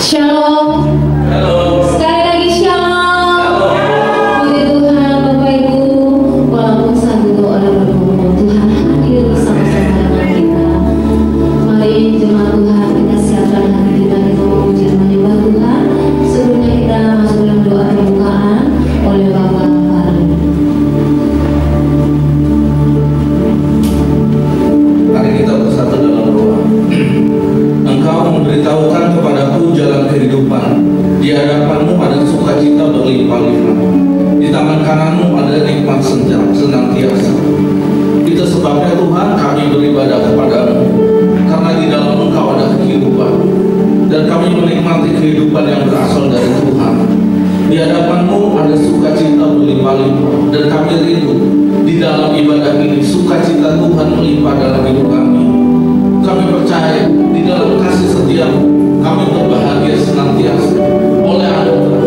Shalom. Halo. Sekali lagi shalom. Puji Tuhan Bapak Ibu, walaupun satu doa bergumul, Tuhan hadir bersama-sama dengan kita. Mari jemaat Tuhan kita siapkan hati kita memuji dan menyembah Tuhan. Sebelumnya kita masuk dalam doa pembukaan oleh Bapak Farli. Mari kita bersatu dalam doa. Engkau memberitahukan kepadaku jalan kehidupan. Di hadapanmu ada sukacita berlimpah-limpah. Di tangan kananmu ada nikmat senantiasa. Itu sebabnya Tuhan kami beribadah kepadamu, karena di dalam Engkau ada kehidupan, dan kami menikmati kehidupan yang berasal dari Tuhan. Di hadapanmu ada sukacita berlimpah-limpah, dan kami rindu di dalam ibadah ini sukacita Tuhan melimpah dalam hidup kami. Kami percaya di dalam kasih setiamu kami berbahagia senantiasa oleh anugerah.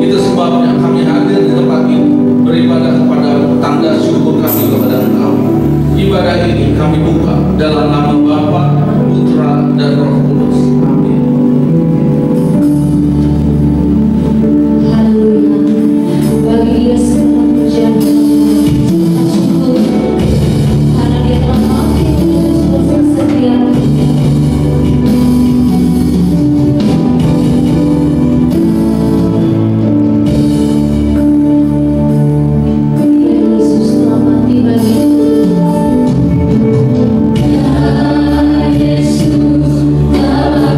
Itu sebabnya kami hadir di tempat ini beribadah kepada tanda syukur kami kepada Engkau. Ibadah ini kami buka dalam nama Bapa, Putra, dan Roh Kudus. Amin. Haleluya. Bagi Dia segala pujian dan syukur, karena Dia telah maafkan dosa setiap Yesus telah mati bagiku. Ya Yesus telah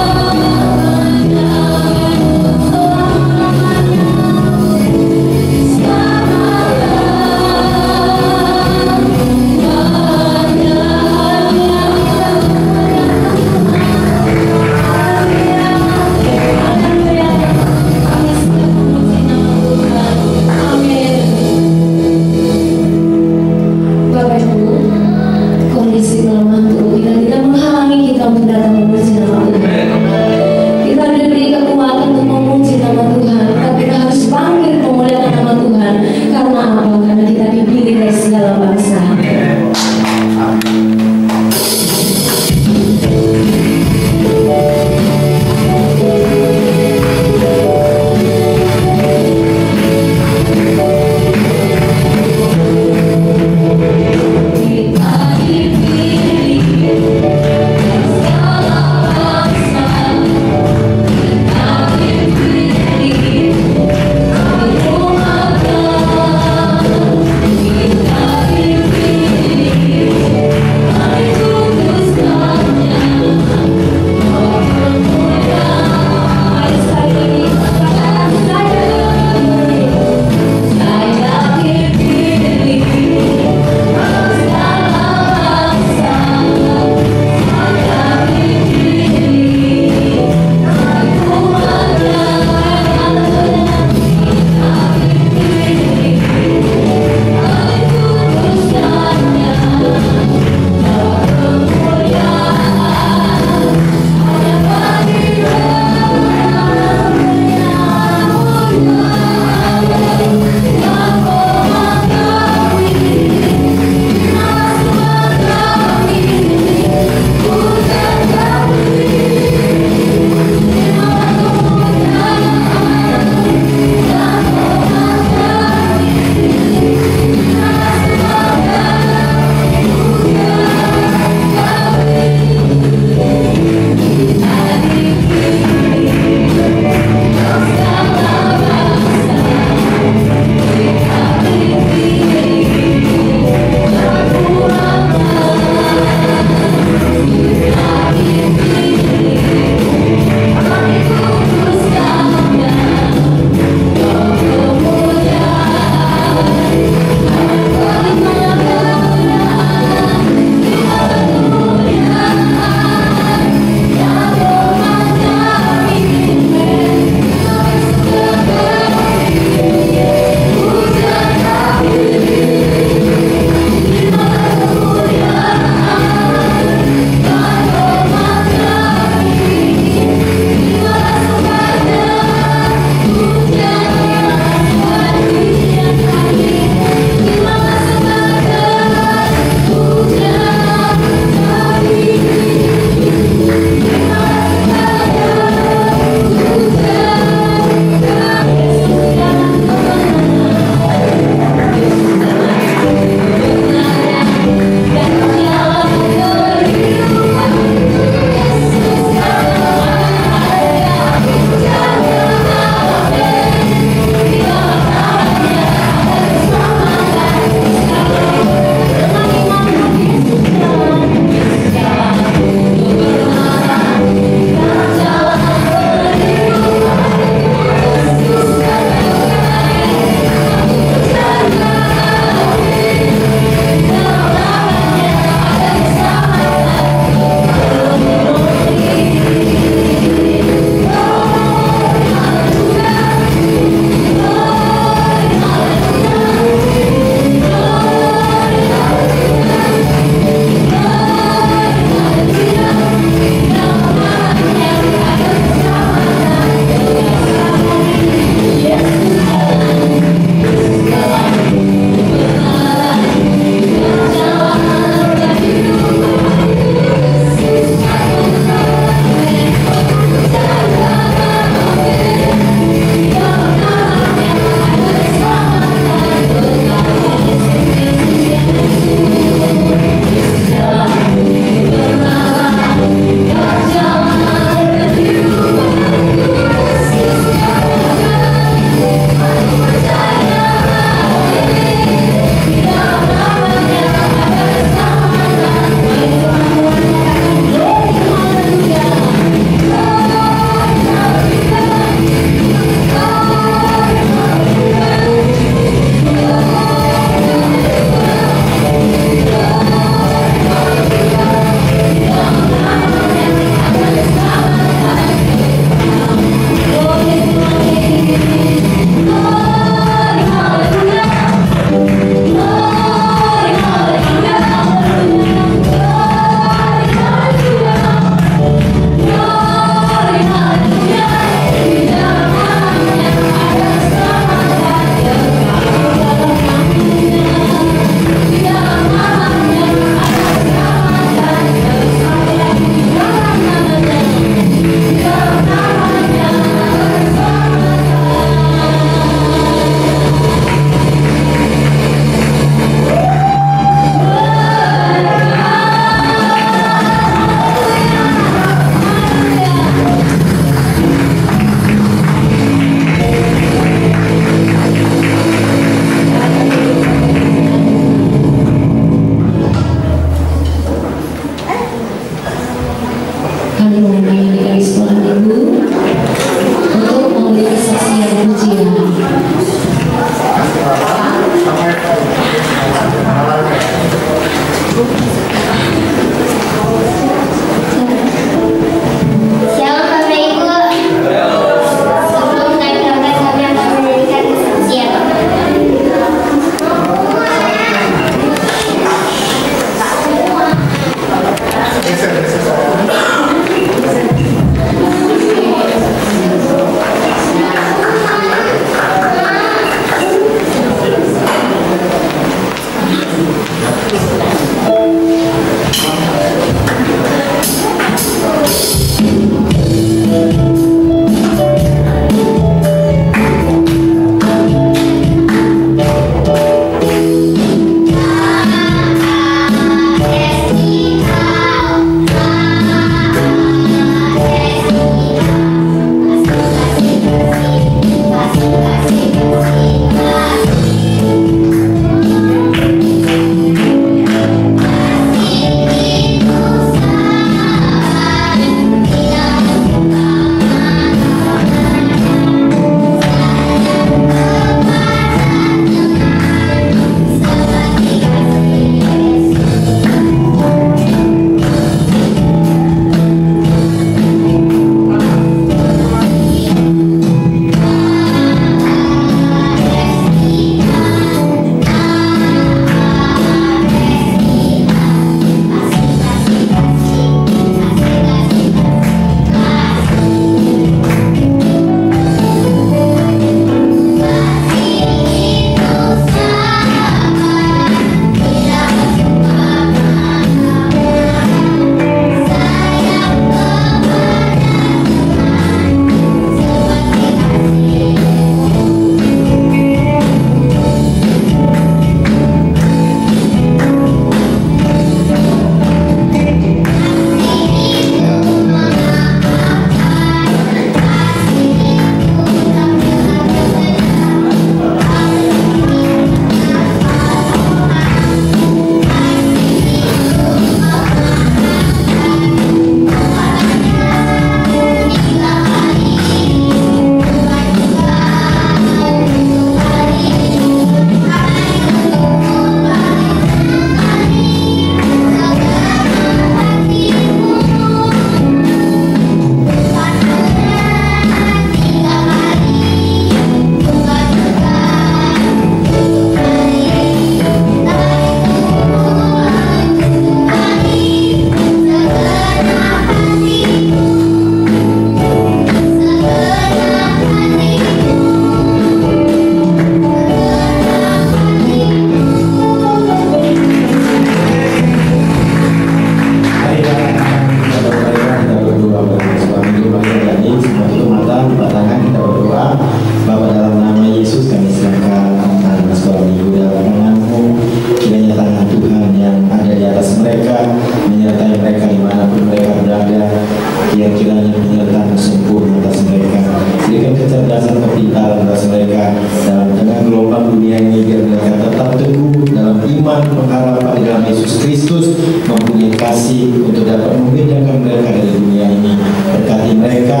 iman pengharapan di dalam Yesus Kristus, mempunyai kasih untuk dapat membedakan mereka dari dunia ini. Berkati mereka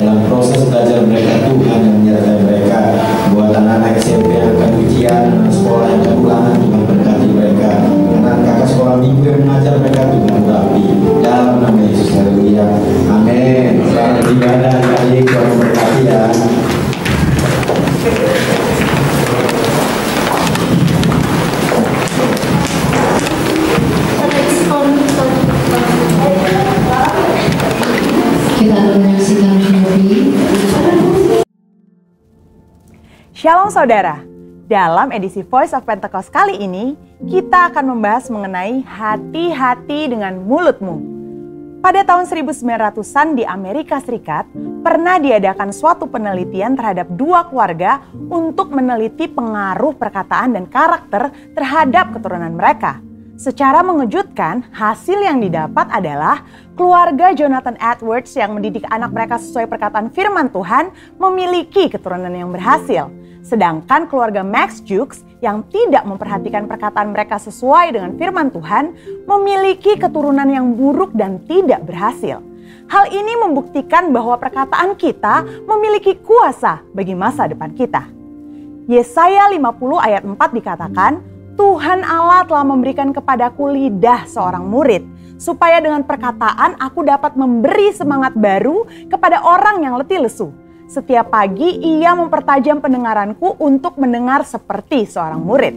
dalam proses belajar mereka, Tuhan yang menyertai mereka. Buat anak-anak SMP yang akan ujian, anak sekolah yang akan ulangan, Tuhan berkati mereka. Anak kakak sekolah minggu yang mengajar mereka, Tuhan urapi. Dalam nama Yesus, haleluya, amin. Selamat beribadah adik-adik, Tuhan memberkati ya. Kita akan menyaksikan video. Shalom saudara, dalam edisi Voice of Pentecost kali ini, kita akan membahas mengenai hati-hati dengan mulutmu. Pada tahun 1900-an di Amerika Serikat, pernah diadakan suatu penelitian terhadap 2 keluarga untuk meneliti pengaruh perkataan dan karakter terhadap keturunan mereka. Secara mengejutkan, hasil yang didapat adalah keluarga Jonathan Edwards yang mendidik anak mereka sesuai perkataan firman Tuhan memiliki keturunan yang berhasil. Sedangkan keluarga Max Jukes yang tidak memperhatikan perkataan mereka sesuai dengan firman Tuhan memiliki keturunan yang buruk dan tidak berhasil. Hal ini membuktikan bahwa perkataan kita memiliki kuasa bagi masa depan kita. Yesaya 50 ayat 4 dikatakan, Tuhan Allah telah memberikan kepadaku lidah seorang murid, supaya dengan perkataan aku dapat memberi semangat baru kepada orang yang letih lesu. Setiap pagi ia mempertajam pendengaranku untuk mendengar seperti seorang murid.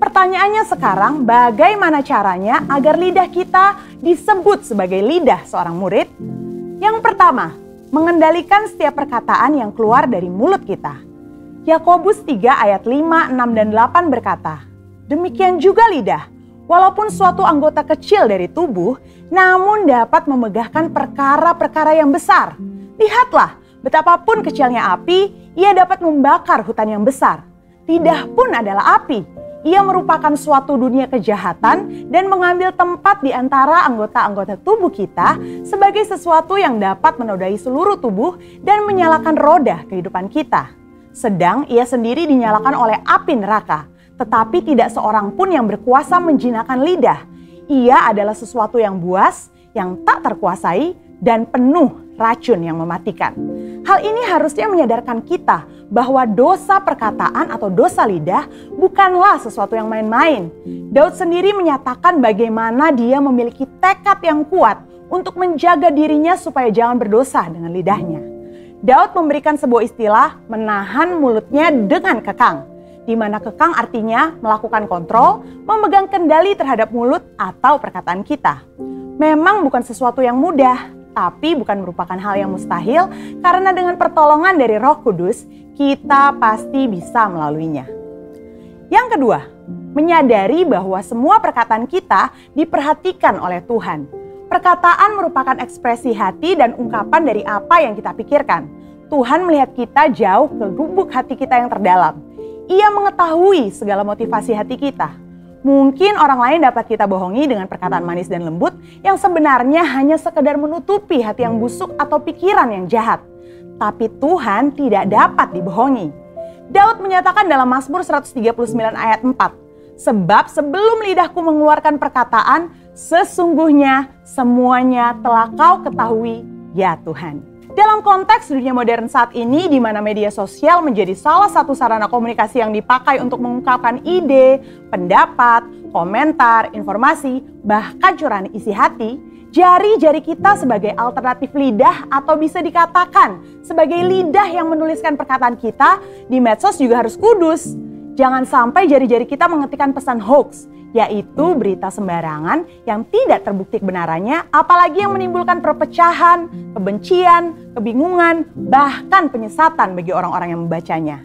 Pertanyaannya sekarang, bagaimana caranya agar lidah kita disebut sebagai lidah seorang murid? Yang pertama, mengendalikan setiap perkataan yang keluar dari mulut kita. Yakobus 3 ayat 5, 6, dan 8 berkata, demikian juga lidah, walaupun suatu anggota kecil dari tubuh, namun dapat memegahkan perkara-perkara yang besar. Lihatlah, betapapun kecilnya api, ia dapat membakar hutan yang besar. Lidah pun adalah api. Ia merupakan suatu dunia kejahatan dan mengambil tempat di antara anggota-anggota tubuh kita sebagai sesuatu yang dapat menodai seluruh tubuh dan menyalakan roda kehidupan kita. Sedang ia sendiri dinyalakan oleh api neraka, tetapi tidak seorang pun yang berkuasa menjinakkan lidah. Ia adalah sesuatu yang buas, yang tak terkuasai, dan penuh racun yang mematikan. Hal ini harusnya menyadarkan kita bahwa dosa perkataan atau dosa lidah bukanlah sesuatu yang main-main. Daud sendiri menyatakan bagaimana dia memiliki tekad yang kuat untuk menjaga dirinya supaya jangan berdosa dengan lidahnya. Daud memberikan sebuah istilah menahan mulutnya dengan kekang, di mana kekang artinya melakukan kontrol, memegang kendali terhadap mulut atau perkataan kita. Memang bukan sesuatu yang mudah, tapi bukan merupakan hal yang mustahil karena dengan pertolongan dari Roh Kudus, kita pasti bisa melaluinya. Yang kedua, menyadari bahwa semua perkataan kita diperhatikan oleh Tuhan. Perkataan merupakan ekspresi hati dan ungkapan dari apa yang kita pikirkan. Tuhan melihat kita jauh ke lubuk hati kita yang terdalam. Ia mengetahui segala motivasi hati kita. Mungkin orang lain dapat kita bohongi dengan perkataan manis dan lembut yang sebenarnya hanya sekedar menutupi hati yang busuk atau pikiran yang jahat. Tapi Tuhan tidak dapat dibohongi. Daud menyatakan dalam Mazmur 139 ayat 4, sebab sebelum lidahku mengeluarkan perkataan, sesungguhnya semuanya telah kau ketahui, ya Tuhan. Dalam konteks dunia modern saat ini di mana media sosial menjadi salah satu sarana komunikasi yang dipakai untuk mengungkapkan ide, pendapat, komentar, informasi, bahkan curahan isi hati, jari-jari kita sebagai alternatif lidah atau bisa dikatakan sebagai lidah yang menuliskan perkataan kita di medsos juga harus kudus. Jangan sampai jari-jari kita mengetikkan pesan hoax, yaitu berita sembarangan yang tidak terbukti kebenarannya, apalagi yang menimbulkan perpecahan, kebencian, kebingungan, bahkan penyesatan bagi orang-orang yang membacanya.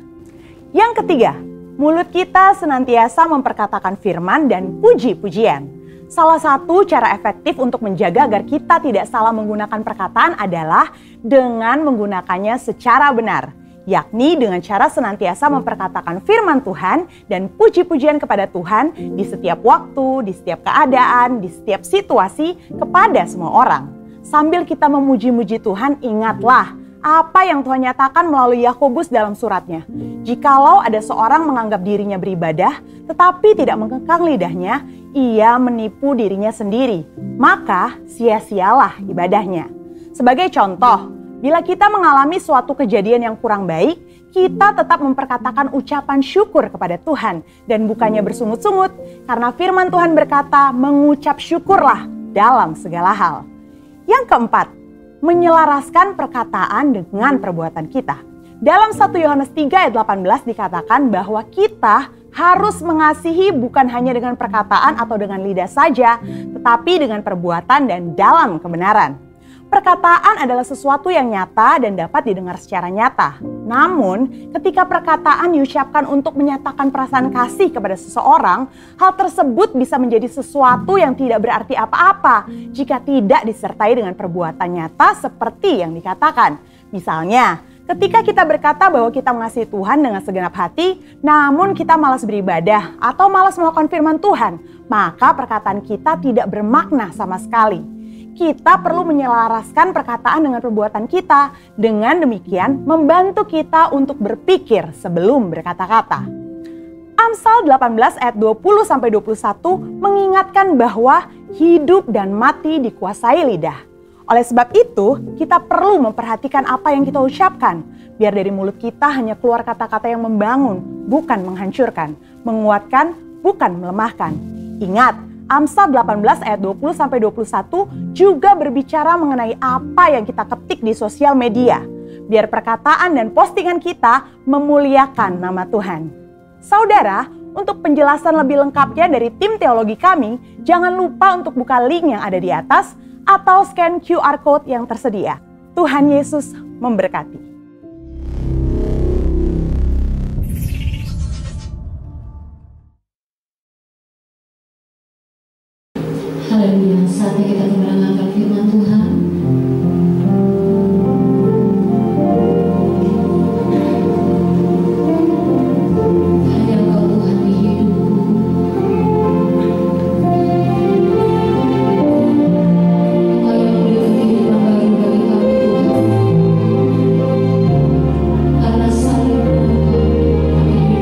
Yang ketiga, mulut kita senantiasa memperkatakan firman dan puji-pujian. Salah satu cara efektif untuk menjaga agar kita tidak salah menggunakan perkataan adalah dengan menggunakannya secara benar, yakni dengan cara senantiasa memperkatakan firman Tuhan dan puji-pujian kepada Tuhan di setiap waktu, di setiap keadaan, di setiap situasi kepada semua orang. Sambil kita memuji-muji Tuhan, ingatlah apa yang Tuhan nyatakan melalui Yakobus dalam suratnya. Jikalau ada seorang menganggap dirinya beribadah, tetapi tidak mengekang lidahnya, ia menipu dirinya sendiri. Maka sia-sialah ibadahnya. Sebagai contoh, bila kita mengalami suatu kejadian yang kurang baik, kita tetap memperkatakan ucapan syukur kepada Tuhan dan bukannya bersungut-sungut, karena firman Tuhan berkata, mengucap syukurlah dalam segala hal. Yang keempat, menyelaraskan perkataan dengan perbuatan kita. Dalam 1 Yohanes 3 ayat 18 dikatakan bahwa kita harus mengasihi bukan hanya dengan perkataan atau dengan lidah saja, tetapi dengan perbuatan dan dalam kebenaran. Perkataan adalah sesuatu yang nyata dan dapat didengar secara nyata. Namun, ketika perkataan diucapkan untuk menyatakan perasaan kasih kepada seseorang, hal tersebut bisa menjadi sesuatu yang tidak berarti apa-apa jika tidak disertai dengan perbuatan nyata seperti yang dikatakan. Misalnya, ketika kita berkata bahwa kita mengasihi Tuhan dengan segenap hati, namun kita malas beribadah atau malas melakukan firman Tuhan, maka perkataan kita tidak bermakna sama sekali. Kita perlu menyelaraskan perkataan dengan perbuatan kita. Dengan demikian, membantu kita untuk berpikir sebelum berkata-kata. Amsal 18 ayat 20-21 mengingatkan bahwa hidup dan mati dikuasai lidah. Oleh sebab itu, kita perlu memperhatikan apa yang kita ucapkan. Biar dari mulut kita hanya keluar kata-kata yang membangun, bukan menghancurkan. Menguatkan, bukan melemahkan. Ingat, Amsal 18 ayat 20-21 juga berbicara mengenai apa yang kita ketik di sosial media. Biar perkataan dan postingan kita memuliakan nama Tuhan. Saudara, untuk penjelasan lebih lengkapnya dari tim teologi kami, jangan lupa untuk buka link yang ada di atas atau scan QR Code yang tersedia. Tuhan Yesus memberkati. Haleluya, saatnya kita mendengarkan firman Tuhan. Hanya Engkau Tuhan di hidupku. Engkau yang memberikan kehidupan baru bagi kami Tuhan. Karena salib Engkau kami hidup.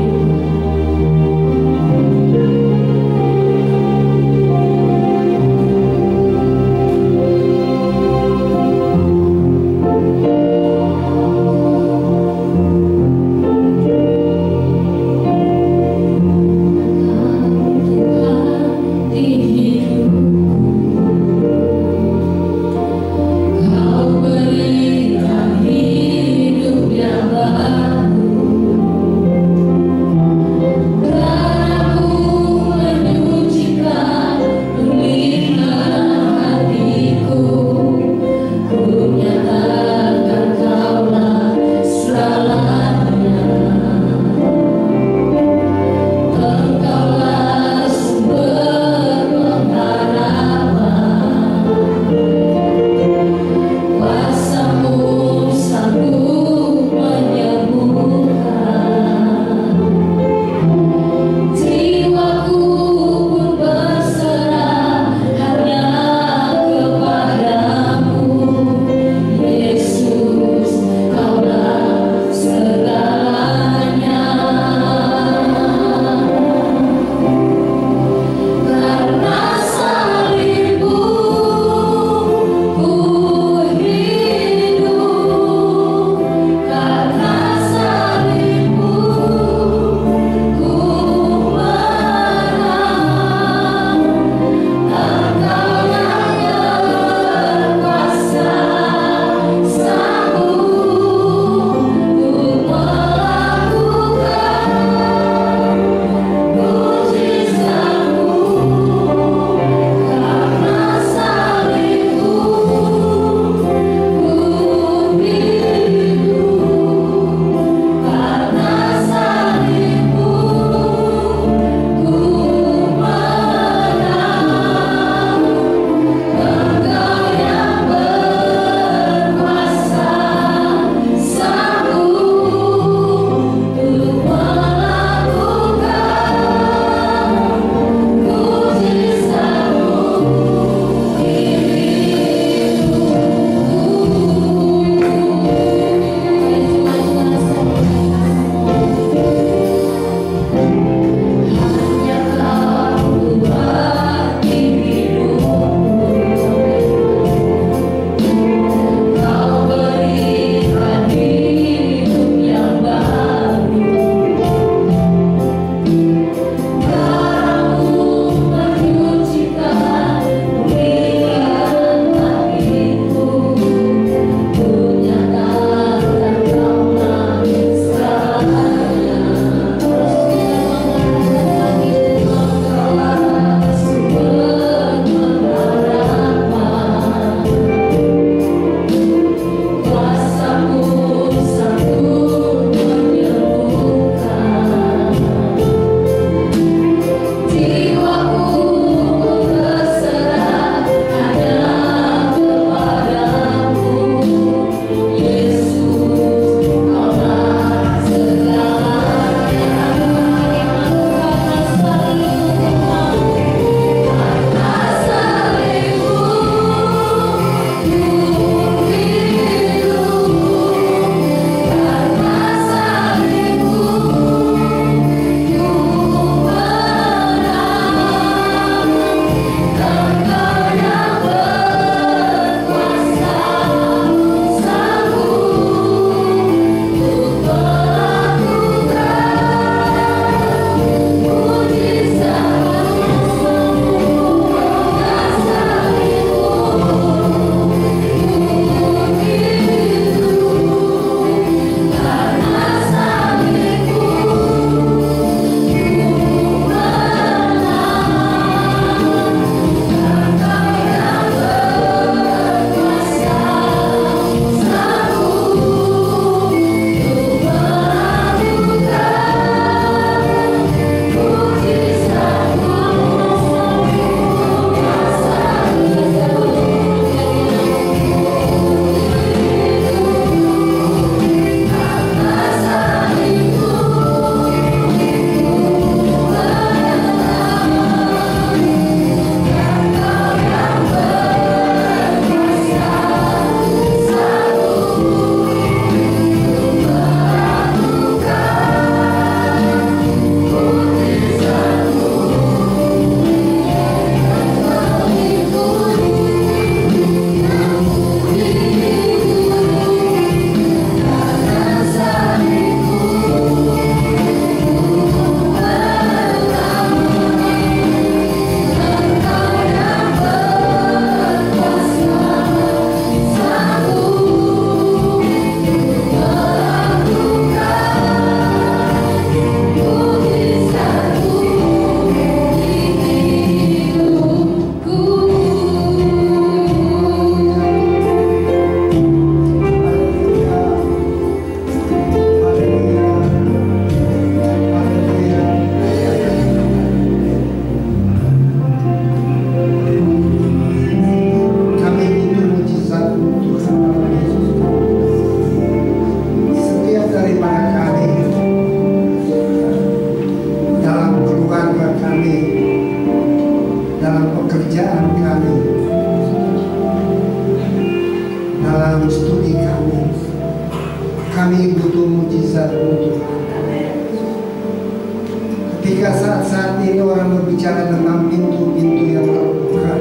Ketika saat ini orang berbicara tentang pintu-pintu yang terbuka,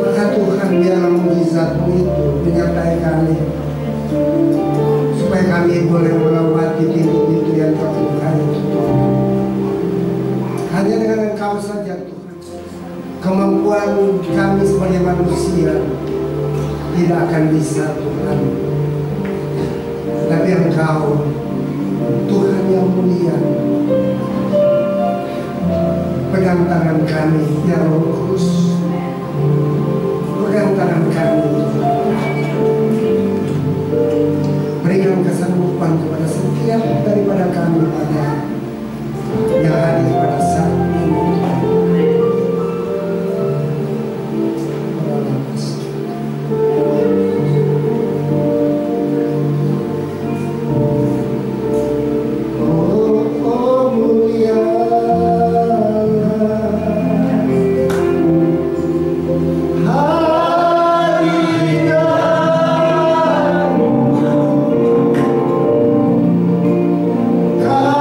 maka Tuhan biarlah mujizat-Mu itu menyertai kami, supaya kami boleh melewati pintu-pintu yang terbuka itu. Hanya dengan Engkau saja Tuhan. Kemampuan kami sebagai manusia tidak akan bisa Tuhan. Tapi Engkau Tuhan yang mulia, pegang tangan kami ya Roh Kudus, pegang tangan kami, berikan kesanggupan kepada setiap daripada kami pada yang hadir pada saat ini. God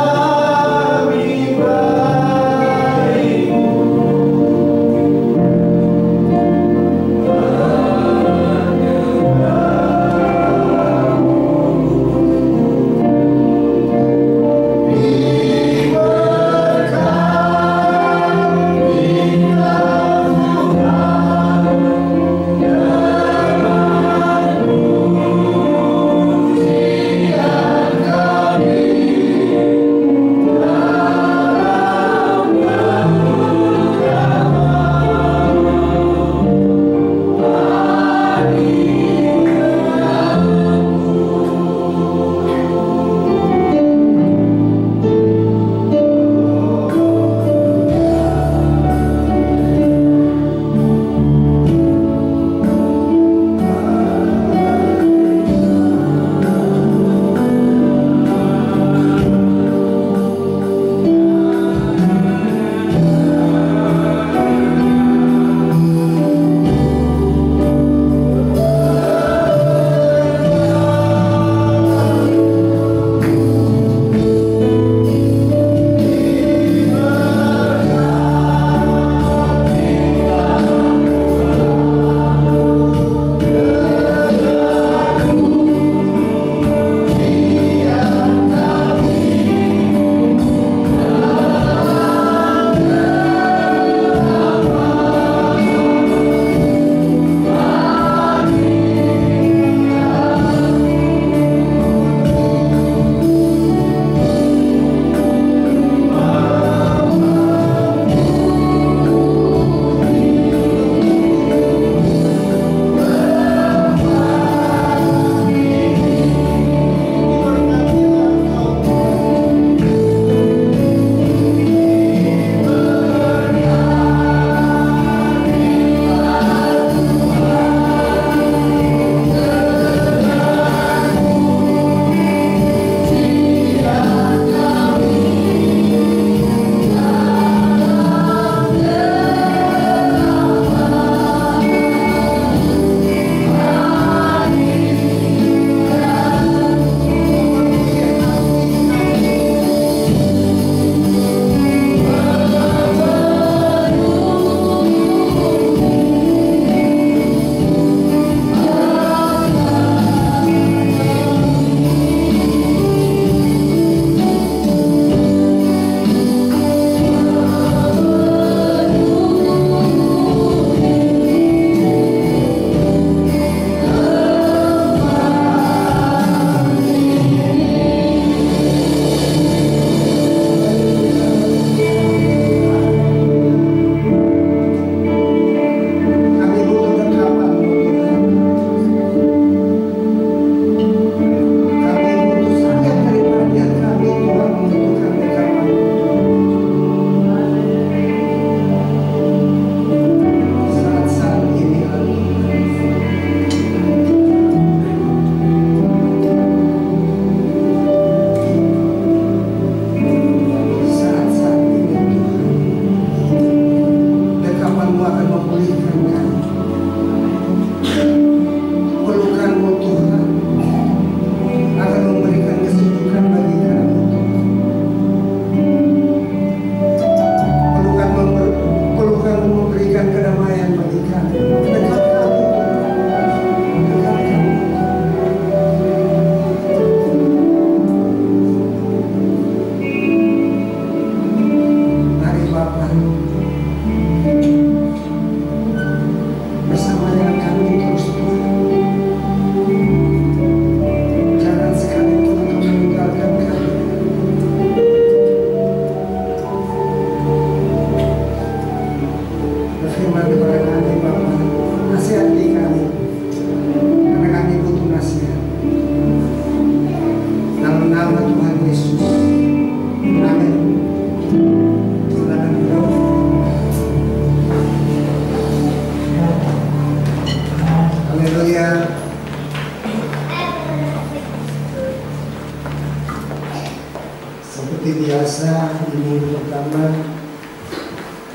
minggu pertama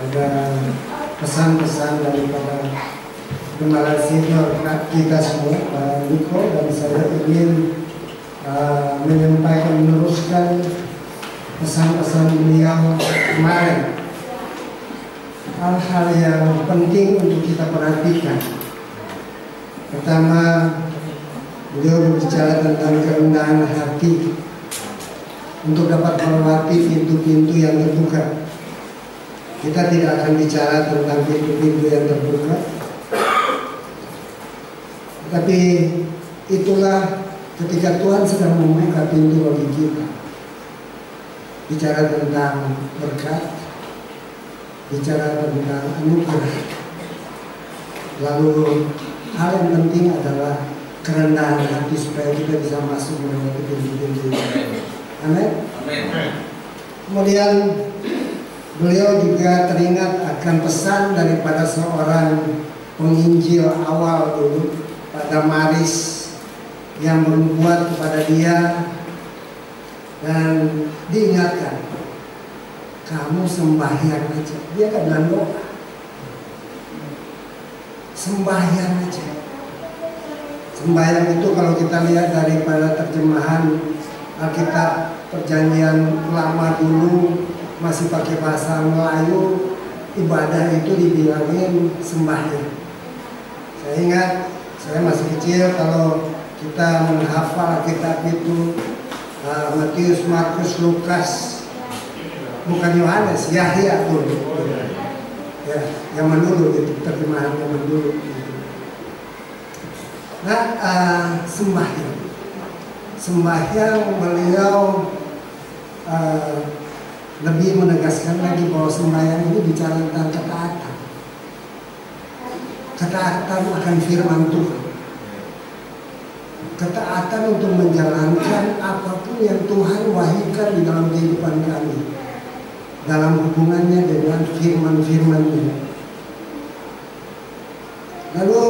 ada pesan-pesan daripada Gembala Senior kita semua, Pak Niko, dan saya ingin menyampaikan, meneruskan pesan-pesan beliau kemarin. Hal-hal yang penting untuk kita perhatikan. Pertama, beliau berbicara tentang kerendahan hati untuk dapat melewati pintu-pintu yang terbuka. Kita tidak akan bicara tentang pintu-pintu yang terbuka, tapi itulah ketika Tuhan sedang membuka pintu bagi kita. Bicara tentang berkat, bicara tentang anugerah. Lalu hal yang penting adalah kerendahan hati supaya kita bisa masuk melewati pintu-pintu. Amin. Kemudian beliau juga teringat akan pesan daripada seorang penginjil awal dulu, Pak Damaris, yang membuat kepada dia dan diingatkan, kamu sembahyang aja. Dia kan bilang doa, sembahyang aja. Sembahyang itu kalau kita lihat daripada terjemahan Alkitab Perjanjian Lama dulu masih pakai bahasa Melayu, ibadah itu dibilangin sembahyang. Saya ingat, saya masih kecil kalau kita menghafal Alkitab itu Matius, Markus, Lukas, bukan Yohanes, Yahya dulu. Ya, zaman dulu gitu, terjemahan zaman dulu. Nah, sembahyang beliau lebih menegaskan lagi bahwa sembahyang ini bicara tentang ketaatan. Ketaatan akan firman Tuhan. Ketaatan untuk menjalankan apapun yang Tuhan wahyukan di dalam kehidupan kami, dalam hubungannya dengan firman-firman-Nya. Lalu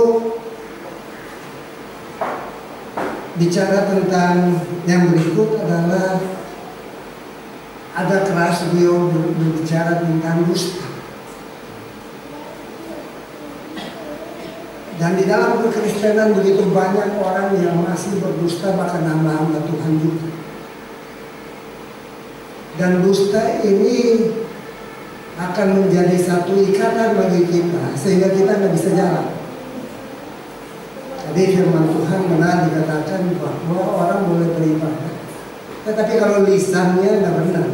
bicara tentang yang berikut adalah ada keras beliau berbicara tentang dusta. Dan di dalam kekristenan begitu banyak orang yang masih berdusta, bahkan hamba-hamba Tuhan juga. Dan dusta ini akan menjadi satu ikatan bagi kita, sehingga kita nggak bisa jalan. Jadi firman Tuhan benar dikatakan bahwa orang boleh beribadah, tetapi kalau lisannya nggak benar,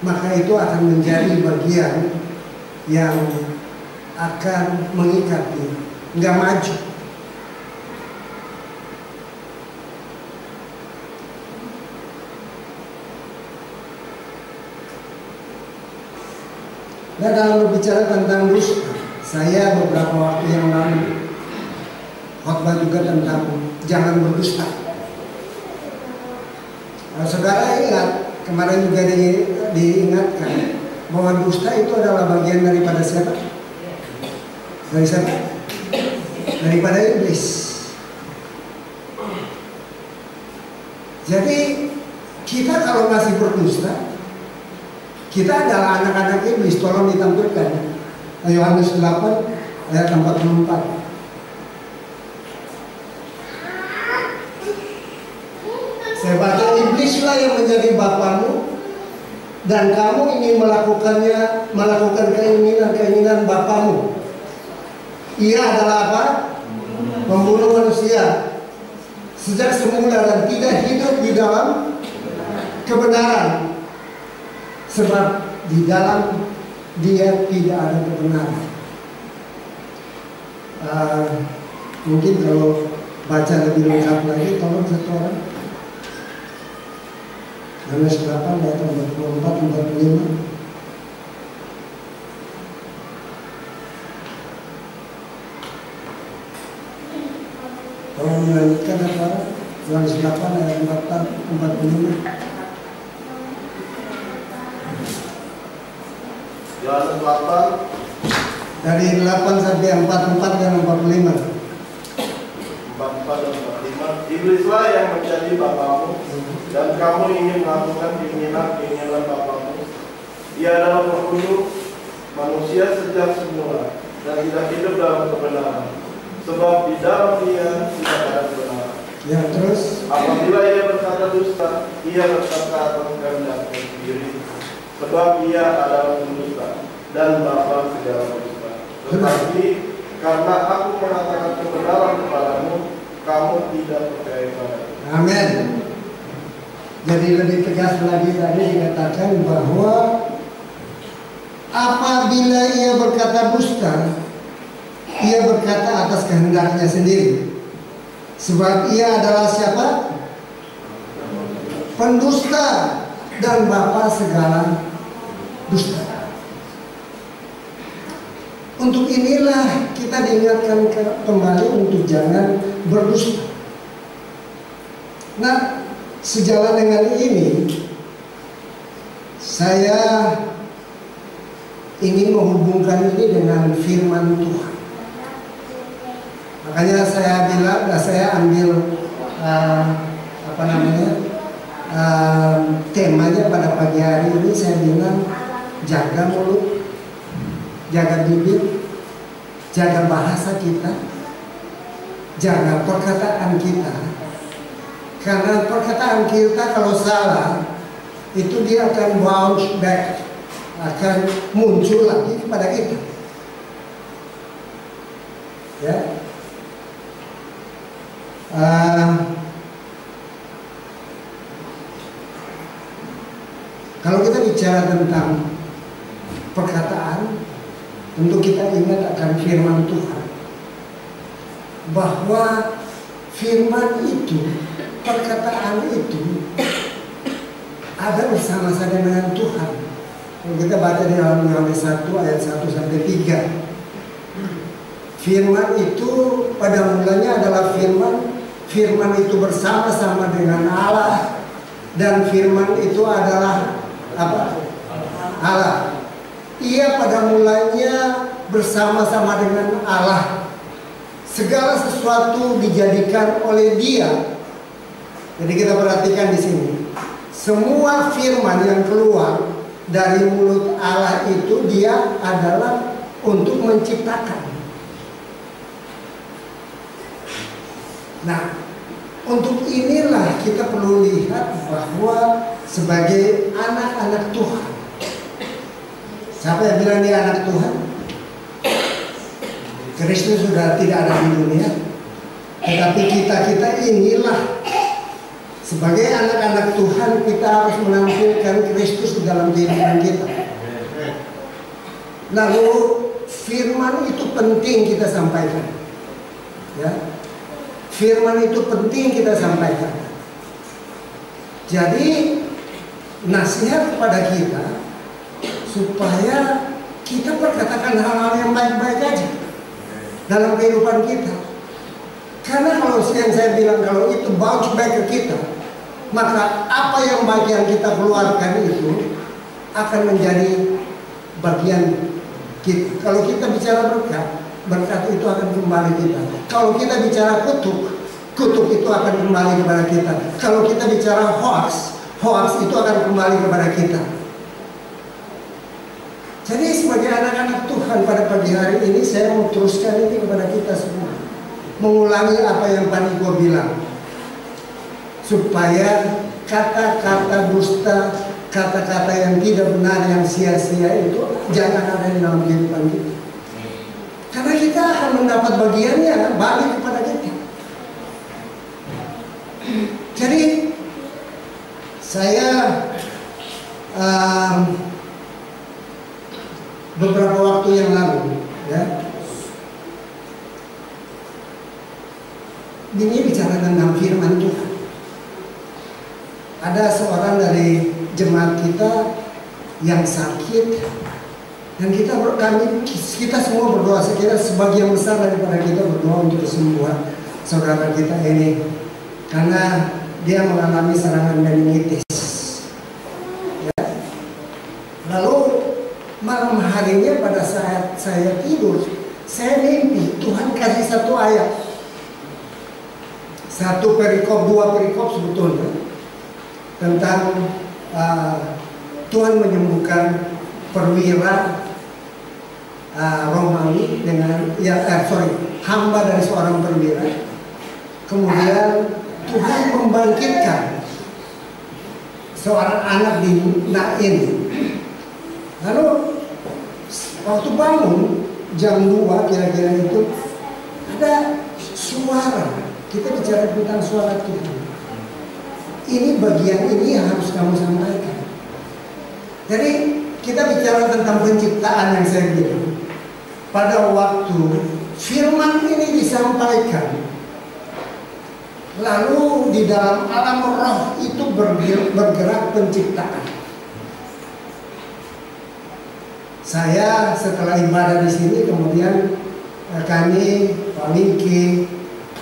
maka itu akan menjadi bagian yang akan mengikat dia, nggak maju. Nah, dalam berbicara tentang dusta, saya beberapa waktu yang lalu khotbah juga tentang jangan berdusta. Nah, saudara ingat, kemarin juga diingatkan bahwa dusta itu adalah bagian daripada siapa? Dari siapa? Daripada iblis. Jadi kita kalau masih berdusta, kita adalah anak-anak iblis. Tolong ditampilkan Yohanes 8 ayat 44. Saya baca, iblislah yang menjadi bapamu, dan kamu ingin melakukan keinginan bapamu. Ia adalah apa? Membunuh manusia sejak semula dan tidak hidup di dalam kebenaran, sebab di dalam dia tidak ada kebenaran. Mungkin kalau baca lebih lengkap lagi, tolong satu orang. Yohanes 8 ayat 44-45. Kalau melanjutkan apa? Yohanes 8 ayat 45. Yohanes 8 dari 8 sampai 44 dan 45. 44 dan 45. Iblislah yang menjadi bapamu, dan kamu ingin melakukan keinginan bapamu. Ia adalah penghulu manusia sejak semula dan tidak hidup dalam kebenaran, sebab di dalam Dia tidak ada kebenaran. Ya, terus Apabila ia berkata dusta, ia berkata atas kehendaknya sendiri, sebab ia adalah pendusta dan bapa segala dusta. Tetapi karena aku mengatakan kebenaran kepadamu, kamu tidak percaya padaku. amin. Jadi lebih tegas lagi tadi dikatakan bahwa apabila ia berkata dusta, ia berkata atas kehendaknya sendiri. Sebab ia adalah siapa? Pendusta dan bapa segala dusta. Untuk inilah kita diingatkan kembali untuk jangan berdusta. Nah, sejalan dengan ini, saya ingin menghubungkan ini dengan firman Tuhan. Makanya saya ambil temanya pada pagi hari ini. Saya bilang jaga mulut, jaga bibir, jaga bahasa kita, jaga perkataan kita. Karena perkataan kita kalau salah, itu dia akan bounce back, akan muncul lagi kepada kita. Ya. Kalau kita bicara tentang perkataan, tentu kita ingat akan firman Tuhan, bahwa firman itu, perkataan itu ada bersama-sama dengan Tuhan. Kalau kita baca di dalam Yohanes 1 ayat 1 sampai 3, firman itu pada mulanya adalah firman. Firman itu bersama-sama dengan Allah, dan firman itu adalah apa? Allah. Ia pada mulanya bersama-sama dengan Allah. Segala sesuatu dijadikan oleh Dia. Jadi kita perhatikan di sini, semua firman yang keluar dari mulut Allah itu Dia adalah untuk menciptakan. Nah, untuk inilah kita perlu lihat bahwa sebagai anak-anak Tuhan, siapa yang bilang dia anak Tuhan? Kristus sudah tidak ada di dunia, tetapi kita inilah sebagai anak-anak Tuhan, kita harus menampilkan Kristus di dalam kehidupan kita. Lalu firman itu penting kita sampaikan, ya. Firman itu penting kita sampaikan. Jadi nasihat kepada kita supaya kita perkatakan hal-hal yang baik-baik aja dalam kehidupan kita. Karena kalau yang saya bilang, kalau itu bounce back ke kita, maka apa yang baik yang kita keluarkan itu akan menjadi bagian kita. Kalau kita bicara berkat, berkat itu akan kembali kita. Kalau kita bicara kutuk, kutuk itu akan kembali kepada kita. Kalau kita bicara hoax, hoax itu akan kembali kepada kita. Jadi sebagai anak-anak Tuhan pada pagi hari ini, saya mau teruskan ini kepada kita semua, mengulangi apa yang Pak Niko bilang, supaya kata-kata dusta, kata-kata yang tidak benar, yang sia-sia itu jangan ada di dalam kehidupan kita. Karena kita akan mendapat bagiannya balik kepada kita. Jadi saya beberapa waktu yang lalu, ya, ini bicara tentang firman Tuhan. Ada seorang dari jemaat kita yang sakit, dan kita semua berdoa. Sekira sebagian besar daripada kita berdoa untuk kesembuhan saudara kita ini, karena dia mengalami serangan meningitis. Ya. Lalu malam harinya pada saat saya tidur, saya mimpi Tuhan kasih satu ayat, satu perikop, dua perikop sebetulnya, tentang Tuhan menyembuhkan perwira Romawi dengan hamba dari seorang perwira. Kemudian Tuhan membangkitkan seorang anak di Nain. Lalu waktu bangun jam 2 kira-kira itu ada suara. Kita bicara tentang suara Tuhan. Ini bagian ini yang harus kamu sampaikan. Jadi kita bicara tentang penciptaan yang saya bilang. Pada waktu firman ini disampaikan, lalu di dalam alam roh itu bergerak penciptaan. Saya setelah ibadah di sini, kemudian kami, Pak Miki,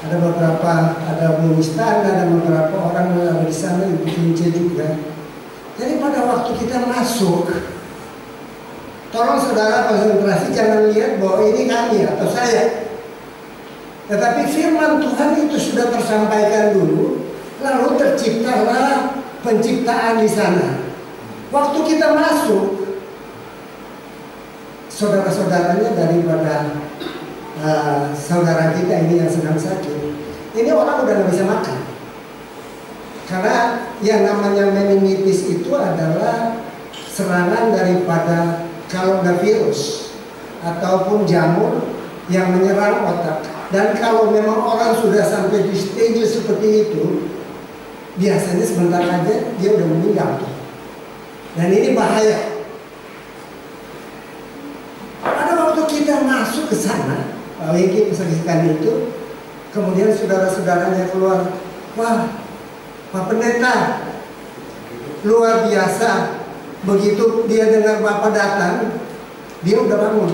ada Bu Mistan, ada beberapa orang yang ada di sana, Ibu Kince juga. Jadi pada waktu kita masuk, tolong saudara konsentrasi, jangan lihat bahwa ini kami atau saya. Tetapi firman Tuhan itu sudah tersampaikan dulu, lalu terciptalah penciptaan di sana. Waktu kita masuk, saudara-saudaranya daripada saudara kita ini yang sedang sakit, ini orang udah nggak bisa makan. Karena yang namanya meningitis itu adalah serangan daripada kalau ada virus ataupun jamur yang menyerang otak. Dan kalau memang orang sudah sampai di stage seperti itu, biasanya sebentar aja dia udah meninggal. Dan ini bahaya. Pada waktu kita masuk ke sana, Pak Wiki menyaksikan itu, kemudian saudara-saudaranya keluar, wah, Pak Pendeta, luar biasa. Begitu dia dengar Bapak datang, dia udah bangun,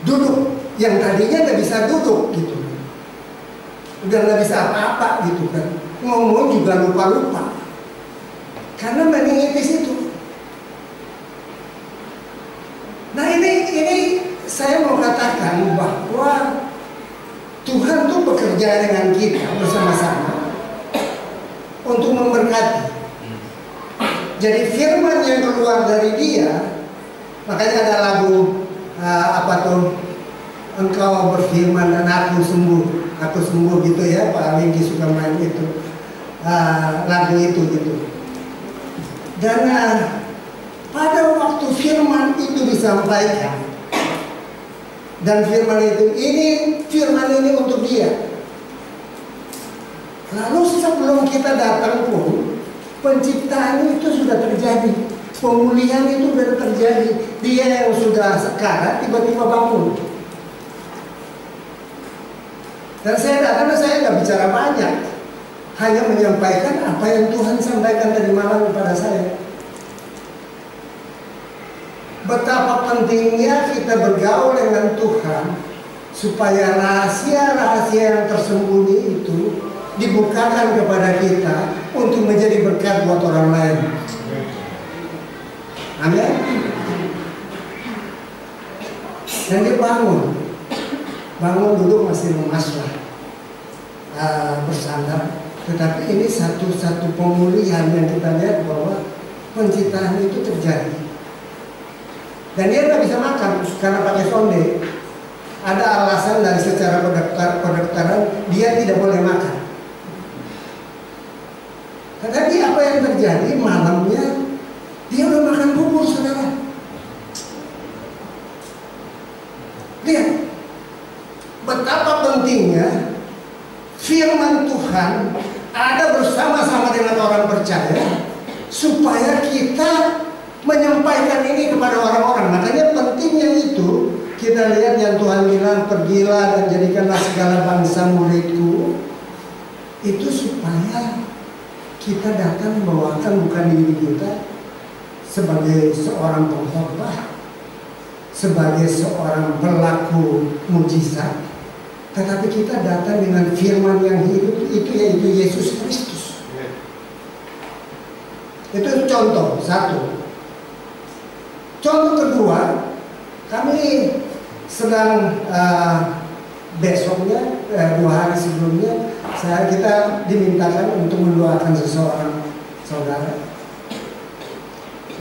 duduk. Yang tadinya nggak bisa duduk gitu, udah nggak bisa apa-apa gitu kan, ngomong juga lupa-lupa karena meningitis itu. Nah ini saya mau katakan bahwa Tuhan tuh bekerja dengan kita bersama-sama untuk memberkati. Jadi firman yang keluar dari dia, makanya ada lagu Engkau berfirman dan aku sembuh gitu ya. Pak Winggi suka main itu lagu itu gitu. Dan pada waktu firman itu disampaikan, dan firman ini untuk dia. Lalu sebelum kita datang pun penciptaan itu sudah terjadi, pemulihan itu sudah terjadi. Dia yang sudah sekarat tiba-tiba bangun. Dan saya datang, saya nggak bicara banyak, hanya menyampaikan apa yang Tuhan sampaikan tadi malam kepada saya. Betapa pentingnya kita bergaul dengan Tuhan supaya rahasia-rahasia yang tersembunyi itu dibukakan kepada kita untuk menjadi berkat buat orang lain. Amin. Dan dia bangun duduk masih lemaslah, bersandar. Tetapi ini satu pemulihan yang kita lihat bahwa penciptaan itu terjadi. Dan dia nggak bisa makan karena pakai sonde. Ada alasan dari secara pendaftaran dia tidak boleh makan. Tetapi apa yang terjadi malamnya dia udah makan bubur, saudara. Lihat betapa pentingnya firman Tuhan ada bersama-sama dengan orang percaya supaya kita menyampaikan ini kepada orang-orang. Makanya pentingnya itu kita lihat yang Tuhan bilang, pergilah dan jadikanlah segala bangsa muridku. Itu supaya kita datang membawakan bukan diri kita sebagai seorang pengkhotbah, sebagai seorang pelaku mujizat, tetapi kita datang dengan firman yang hidup itu, yaitu Yesus Kristus. Itu contoh satu. Contoh kedua, kami sedang besoknya 2 hari sebelumnya kita dimintakan untuk mendoakan seseorang saudara.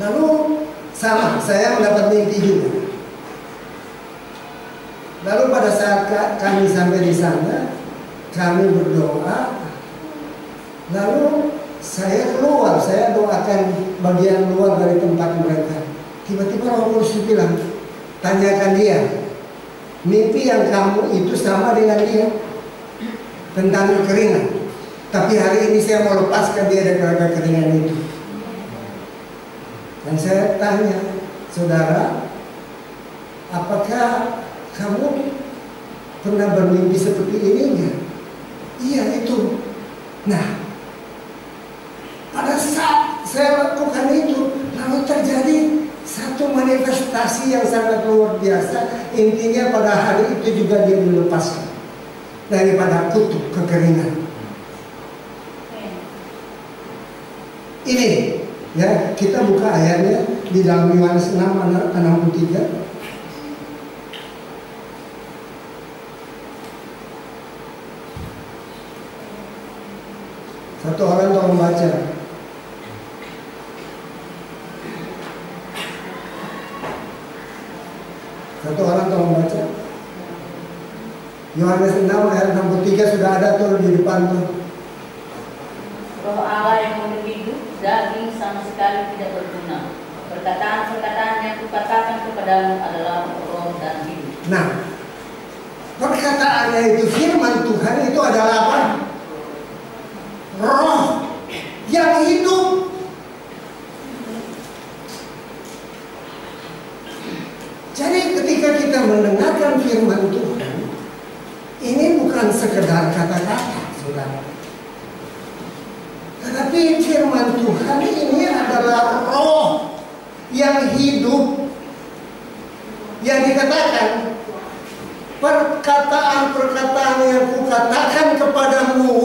Lalu sama, saya mendapat mimpi juga. Lalu pada saat kami sampai di sana, kami berdoa. Lalu saya keluar, saya doakan bagian luar dari tempat mereka. Tiba-tiba Roh Kudus bilang, tanyakan dia, mimpi yang kamu itu sama dengan dia tentang kekeringan. Tapi hari ini saya mau lepaskan dia dari kekeringan itu. Dan saya tanya, saudara, apakah kamu pernah bermimpi seperti ini enggak? Iya, itu. Nah, pada saat saya lakukan itu, lalu terjadi satu manifestasi yang sangat luar biasa. Intinya pada hari itu juga dia dilepaskan daripada kutuk kekeringan. Ini ya, kita buka ayatnya di dalam Yohanes 6:63. Satu orang tolong baca. Satu orang tolong baca. Yohanes 6 ayat 63 sudah ada tuh di depan tuh. Roh Allah yang memberi hidup, daging sama sekali tidak berguna. Perkataan-perkataan yang kukatakan kepadamu adalah roh dan hidup. Nah, perkataannya itu, firman Tuhan itu adalah apa? Roh yang hidup. Jadi ketika kita mendengarkan firman Tuhan, ini bukan sekedar kata-kata, saudara. Tetapi firman Tuhan ini adalah roh yang hidup. Yang dikatakan, perkataan-perkataan yang kukatakan kepadamu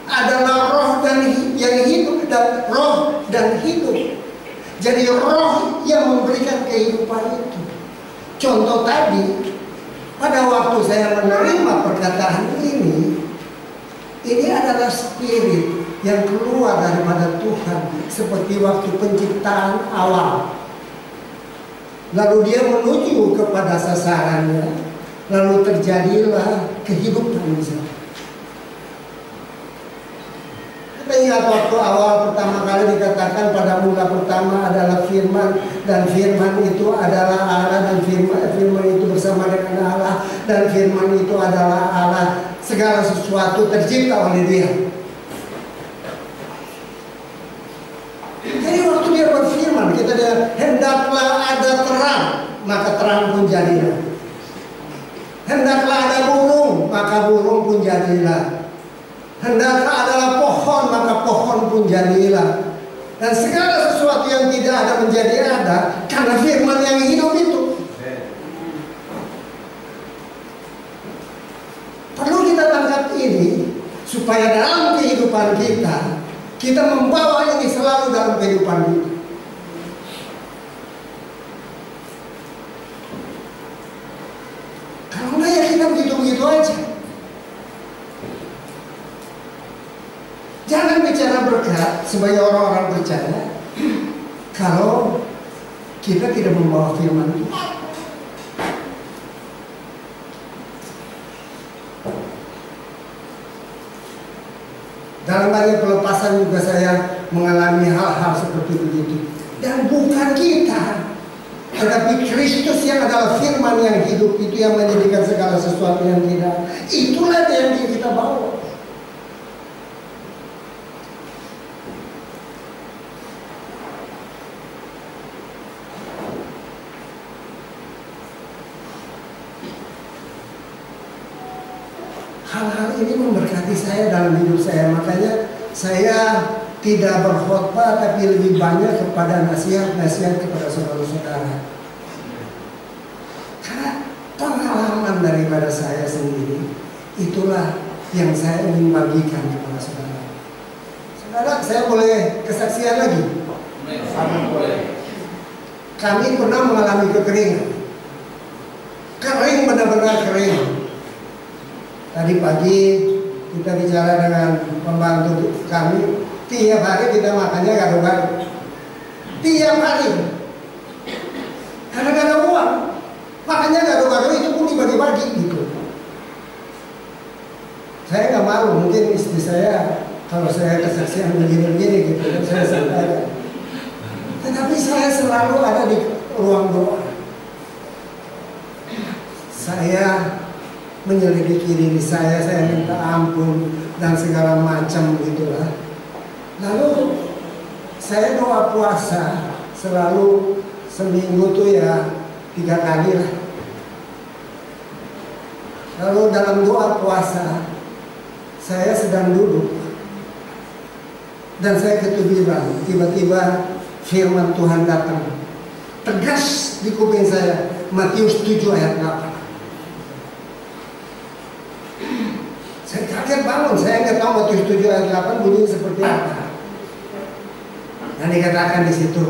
adalah roh dan yang hidup, dan roh dan hidup. Jadi roh yang memberikan kehidupan itu. Contoh tadi, pada waktu saya menerima perkataan ini adalah spirit yang keluar daripada Tuhan, seperti waktu penciptaan awal. Lalu dia menuju kepada sasarannya, lalu terjadilah kehidupan di sana. Kita ingat waktu awal pertama kali dikatakan pada mula pertama adalah firman, dan firman itu adalah Allah, dan firman itu bersama dengan Allah, dan firman itu adalah Allah. Segala sesuatu tercipta oleh Dia. Jadi waktu dia berfirman, kita lihat, hendaklah ada terang, maka terang pun jadilah. Hendaklah ada burung, maka burung pun jadilah. Hendaklah adalah pohon, maka pohon pun jadilah. Dan segala sesuatu yang tidak ada menjadi ada karena firman yang hidup itu. Perlu kita tangkap ini supaya dalam kehidupan kita membawa ini selalu dalam kehidupan kita. Kalau enggak ya kita begitu-begitu aja. Jangan bicara berkat sebagai orang-orang percaya kalau kita tidak membawa firman itu. Dalam banyak pelepasan juga saya mengalami hal-hal seperti begitu. Dan bukan kita, tetapi Kristus yang adalah firman yang hidup itu yang menjadikan segala sesuatu yang tidak. Itulah yang kita bawa. Hal-hal ini memberkati saya dalam hidup saya. Makanya saya tidak berkhotbah, tapi lebih banyak kepada nasihat-nasihat kepada saudara-saudara. Karena pengalaman daripada saya sendiri, itulah yang saya ingin bagikan kepada saudara. Saudara, saya boleh kesaksian lagi? Kami pernah mengalami kekeringan. Kering, benar-benar kering. Tadi pagi kita bicara dengan pembantu kami, tiap hari kita makannya gado-gado. tiap hari. Karena gak ada uang, makanya gado-gado itu pun dibagi-bagi gitu. Saya nggak malu, mungkin istri saya kalau saya kesaksian begini-begini gitu, saya sampaikan. Tetapi saya selalu ada di ruang doa. Saya menyelidiki diri saya minta ampun dan segala macam gitulah. Lalu saya doa puasa selalu seminggu tuh ya 3 kali lah. Lalu dalam doa puasa saya sedang duduk dan saya ketiduran, tiba-tiba firman Tuhan datang tegas di kuping saya, Matius 7 ayat 8. Saya kaget bangun, saya nggak tahu Matius 7 ayat 8 bunyi seperti apa. Yang dikatakan di situ,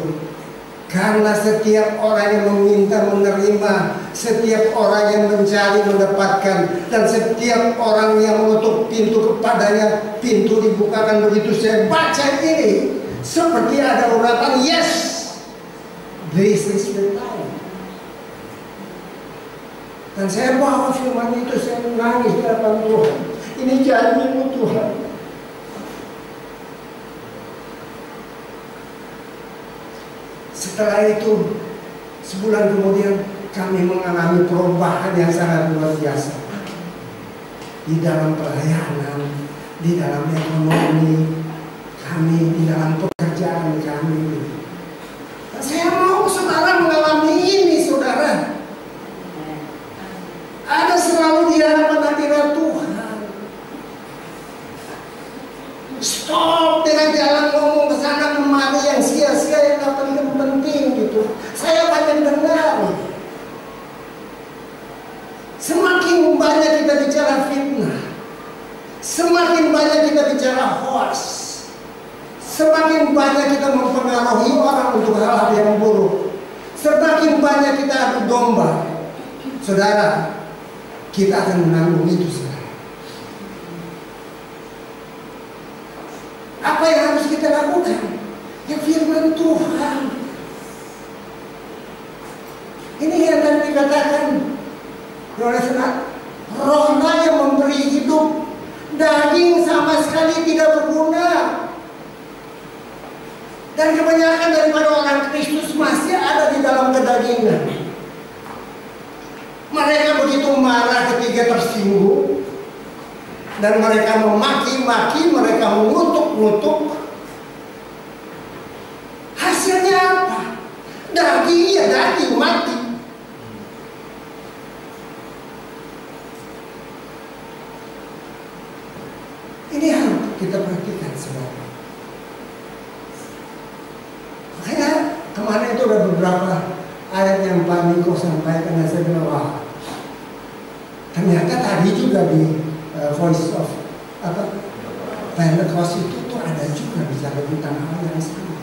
karena setiap orang yang meminta menerima, setiap orang yang mencari mendapatkan, dan setiap orang yang mengetuk pintu kepadanya pintu dibukakan. Begitu saya baca ini, seperti ada uratan, yes, this is the time. Dan saya bawa firman itu, saya menangis di hadapan Tuhan. Ini janji-Mu Tuhan. Setelah itu, sebulan kemudian kami mengalami perubahan yang sangat luar biasa. Di dalam pelayanan, di dalam ekonomi kami, di dalam pekerjaan kami. Dan saya mau saudara mengalami ini, saudara. Ada selalu di hadapan hadirat Tuhan. Stop dengan jalan ngomong ke sana kemari yang sia-sia, yang gak penting gitu. Saya banyak dengar. Semakin banyak kita bicara fitnah, semakin banyak kita bicara hoax, semakin banyak kita mempengaruhi orang untuk hal-hal yang buruk, semakin banyak kita adu domba. Saudara, kita akan menanggung itu, saudara. Apa yang harus kita lakukan? Ya firman Tuhan. Ini yang tadi dikatakan oleh Saudara, rohnya yang memberi hidup, daging sama sekali tidak berguna. Dan kebanyakan daripada orang Kristus masih ada di dalam kedagingan. Mereka begitu marah ketika tersinggung, dan mereka memaki-maki, mereka mengutuk-ngutuk. Hasilnya apa? Daging ya daging mati. Ini harus kita perhatikan semua. Makanya kemarin itu ada beberapa ayat yang Pak Niko sampaikan dan saya bilang, wah, ternyata tadi juga di Voice of Pentecost itu tuh ada juga bicara tentang hal yang sama.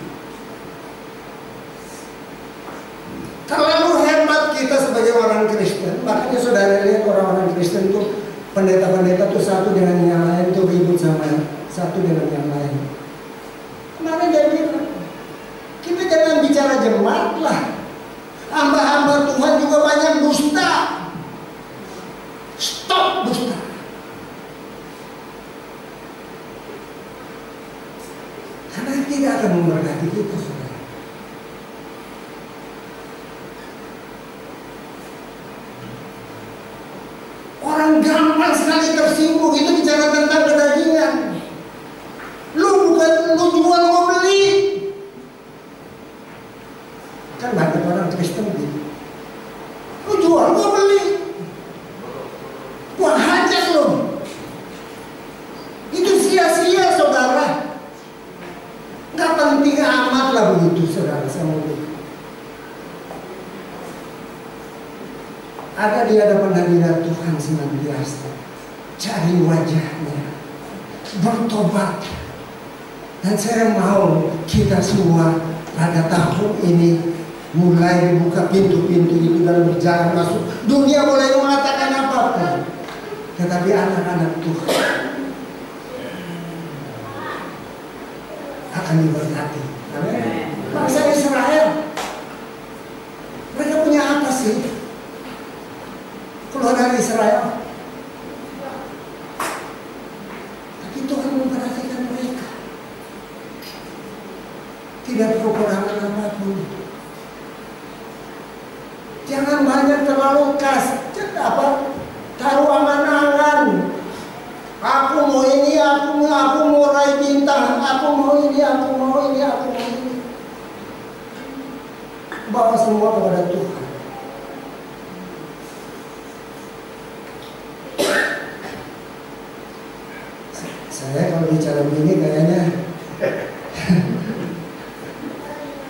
Terlalu hebat kita sebagai orang Kristen. Makanya saudara lihat orang-orang Kristen tuh, pendeta-pendeta tuh satu dengan yang lain tuh ribut sama satu dengan yang lain. Kemarin dia bilang, kita jangan bicara jemaat lah. Hamba-hamba Tuhan juga banyak dusta. Stop dusta. Karena tidak akan memberkati kita, saudara. Orang gampang sekali tersinggung itu bicara tentang kedagingan. Lu jual mau beli. Kan banyak orang Kristen gitu. Lu jual mau beli. Wah, hajar lu. Itu sia-sia, saudara. Gak penting amat lah begitu, saudara. Ada di hadapan hadirat Tuhan senantiasa. Cari wajahnya, bertobat. Dan saya mau kita semua pada tahun ini mulai dibuka pintu-pintu itu dan berjalan masuk. Dunia boleh mengatakan apapun, tetapi anak-anak Tuhan akan diberkati. Amin. Bangsa Israel Jangan banyak terlalu taruh angan-angan. Aku mau ini, aku mau raih bintang, aku mau ini, aku mau ini, aku mau ini. Bawa semua kepada Tuhan. Saya kalau bicara begini kayaknya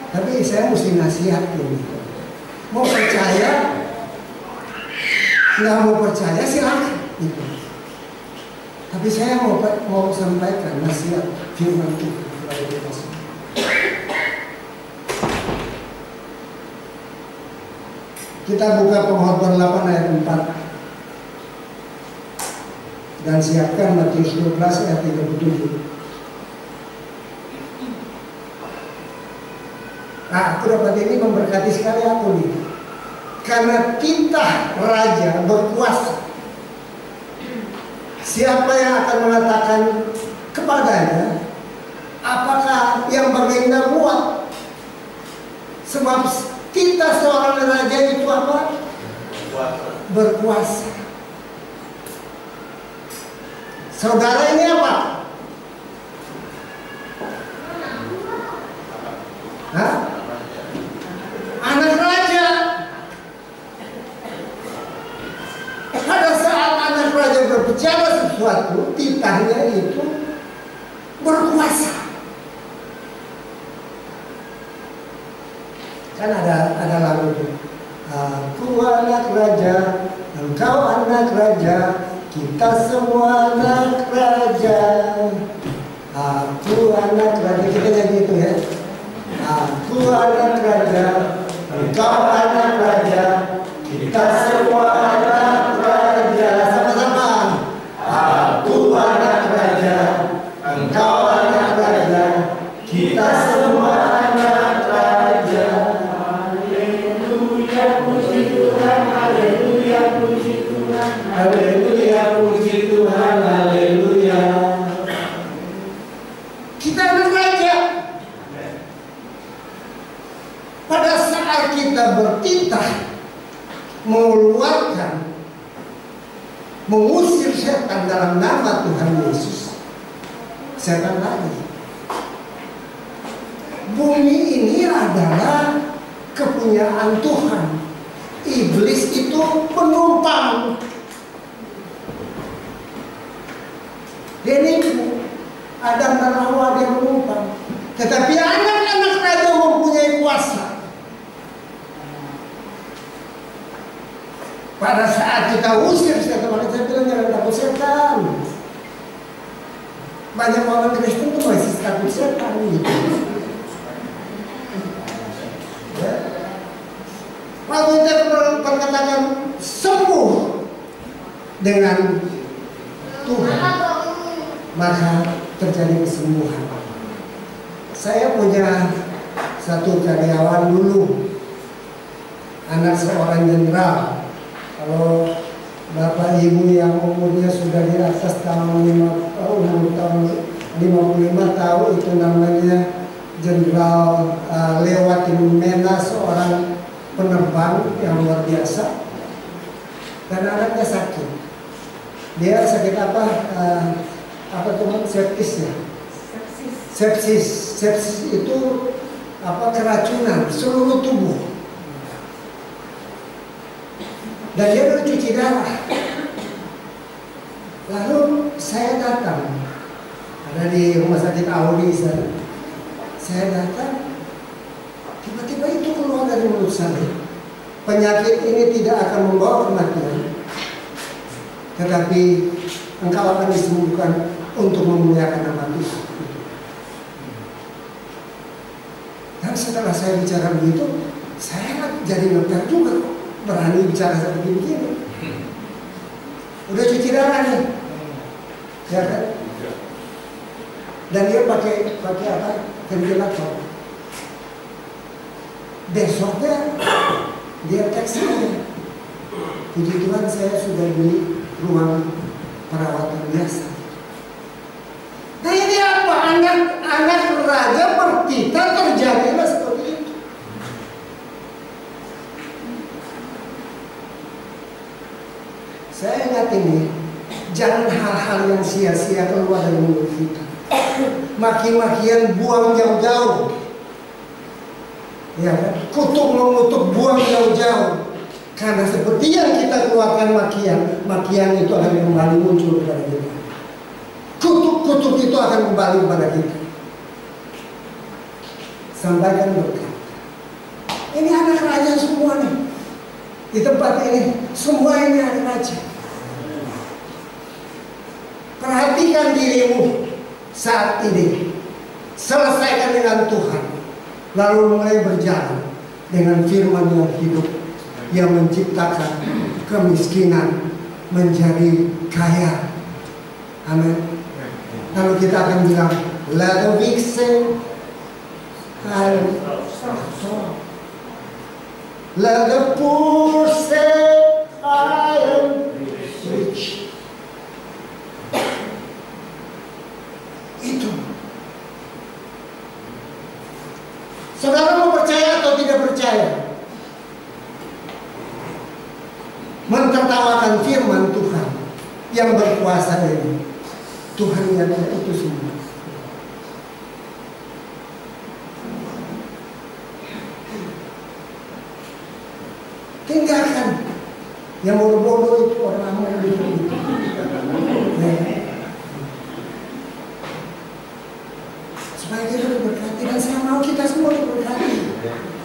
tapi saya mesti nasihatin. Mau percaya, nggak mau percaya silakan. Gitu. Tapi saya mau sampaikan nasihat firman Tuhan kepada kita semua. Kita buka Pengkhotbah 8 ayat 4 dan siapkan Matius 12 ayat 37. Nah, aku dapat ini memberkati sekali aku nih. Karena kita raja berkuasa. Siapa yang akan mengatakan kepadanya, apakah yang berkehendak kuat? Sebab kita seorang raja itu apa? Berkuasa. Saudara ini apa? Hah? Anak raja. Pada saat anak raja berbicara sesuatu, titahnya itu berkuasa. Kan ada lagu itu. Aku anak raja, engkau anak raja, kita semua anak raja. Aku anak raja, kita nyanyi itu ya. Aku anak raja, engkau anak raja, kita semua anak raja. Sama-sama. Aku anak raja, engkau anak raja, kita semua anak raja. Haleluya, puji Tuhan, haleluya, puji Tuhan, haleluya, puji Tuhan, haleluya. Kita anak raja. Pada saat kita bertitah mengeluarkan, mengusir setan dalam nama Tuhan Yesus, setan lagi. Bumi ini adalah kepunyaan Tuhan. Iblis itu penumpang. Dia nipu. Adam dan Hawa dia menumpang. Tetapi anak-anak raja mempunyai kuasa. Pada saat kita usir setan, saya bilang jangan takut setan. Banyak orang Kristen itu masih takut setan gitu. Ya. Kalau kita berkatakan sembuh dengan Tuhan, maka terjadi kesembuhan. Saya punya satu karyawan dulu, anak seorang jenderal. Kalau bapak ibu yang umurnya sudah di atas umur tahun 55 tahu itu namanya Jenderal Lewatimena, seorang penerbang yang luar biasa. Dan anaknya sakit. Dia sakit apa? Apa teman? Sepsis ya? Sepsis itu apa? Keracunan seluruh tubuh. Dan dia baru cuci darah. Lalu saya datang, ada di rumah sakit Auri sana. Saya datang, tiba-tiba itu keluar dari mulut saya. Penyakit ini tidak akan membawa kematian, tetapi engkau akan disembuhkan untuk memuliakan nama Tuhan. Dan setelah saya bicara begitu, saya jadi lega juga, berani bicara seperti begini. Udah cuci darah nih, ya kan? Dan dia pakai apa? Ventilator. Besoknya dia teks saya, puji Tuhan saya sudah beli ruang perawatan biasa. Nah ini apa? Anak raja bertitah terjadilah seperti itu. Saya ingat ini, jangan hal-hal yang sia-sia keluar dari mulut kita. Maki-makian buang jauh-jauh. Ya, kutuk mengutuk buang jauh-jauh. Karena seperti yang kita keluarkan makian, makian itu akan kembali muncul kepada kita. Kutuk-kutuk itu akan kembali kepada kita. Sampaikan berkat. Ini anak raja semua nih. Di tempat ini, semua ini anak raja. Perhatikan dirimu saat ini. Selesaikan dengan Tuhan. Lalu mulai berjalan dengan firman yang hidup, yang menciptakan kemiskinan menjadi kaya. Amin. Lalu kita akan bilang, let the weak say, I am strong. Let the poor say, I am rich. Itu. Saudara mau percaya atau tidak percaya? Mentertawakan firman Tuhan yang berkuasa ini. Tuhan yang itu semua. Tinggalkan yang bodoh-bodoh itu, orang yang itu. Supaya kita diberkati, dan saya mau kita semua diberkati.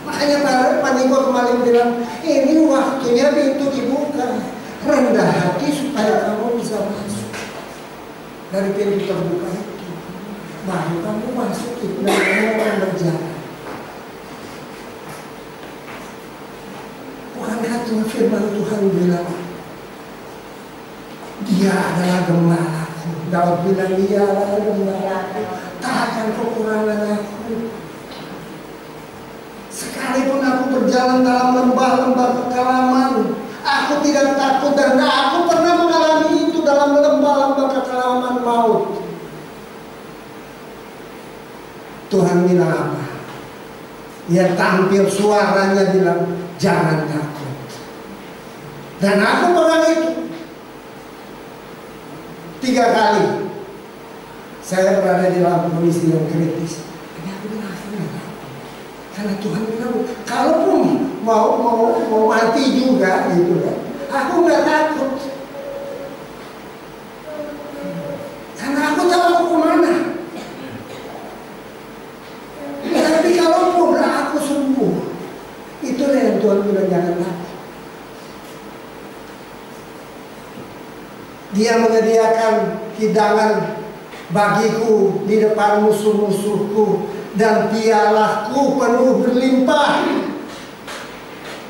Makanya Pak Niko kemarin bilang, ini waktunya pintu dibuka. Rendah hati supaya kamu bisa masuk. Dari pintu terbuka itu, baru kamu masuk itu dan kamu akan berjalan. Bukankah Tuhan firman Tuhan bilang, Dia adalah gembalaku. Daud bilang, Dia adalah gembalaku, tak akan kekurangan aku. Sekalipun aku berjalan dalam lembah-lembah kekelaman, aku tidak takut, dan aku pernah mengalami itu dalam lembah-lembah kekelaman maut. Tuhan bilang apa? Dia tampil suaranya bilang, jangan takut. Dan aku pernah itu 3 kali saya berada di dalam kondisi yang kritis. Tapi aku bilang, aku tidak takut. Karena Tuhan bilang, kalaupun mau mati juga gitu kan, aku nggak takut. Karena aku tahu aku kemana. Tapi kalaupun aku sembuh, itulah yang Tuhan bilang, jangan takut. Dia menyediakan hidangan bagiku di depan musuh-musuhku, dan pialaku penuh berlimpah.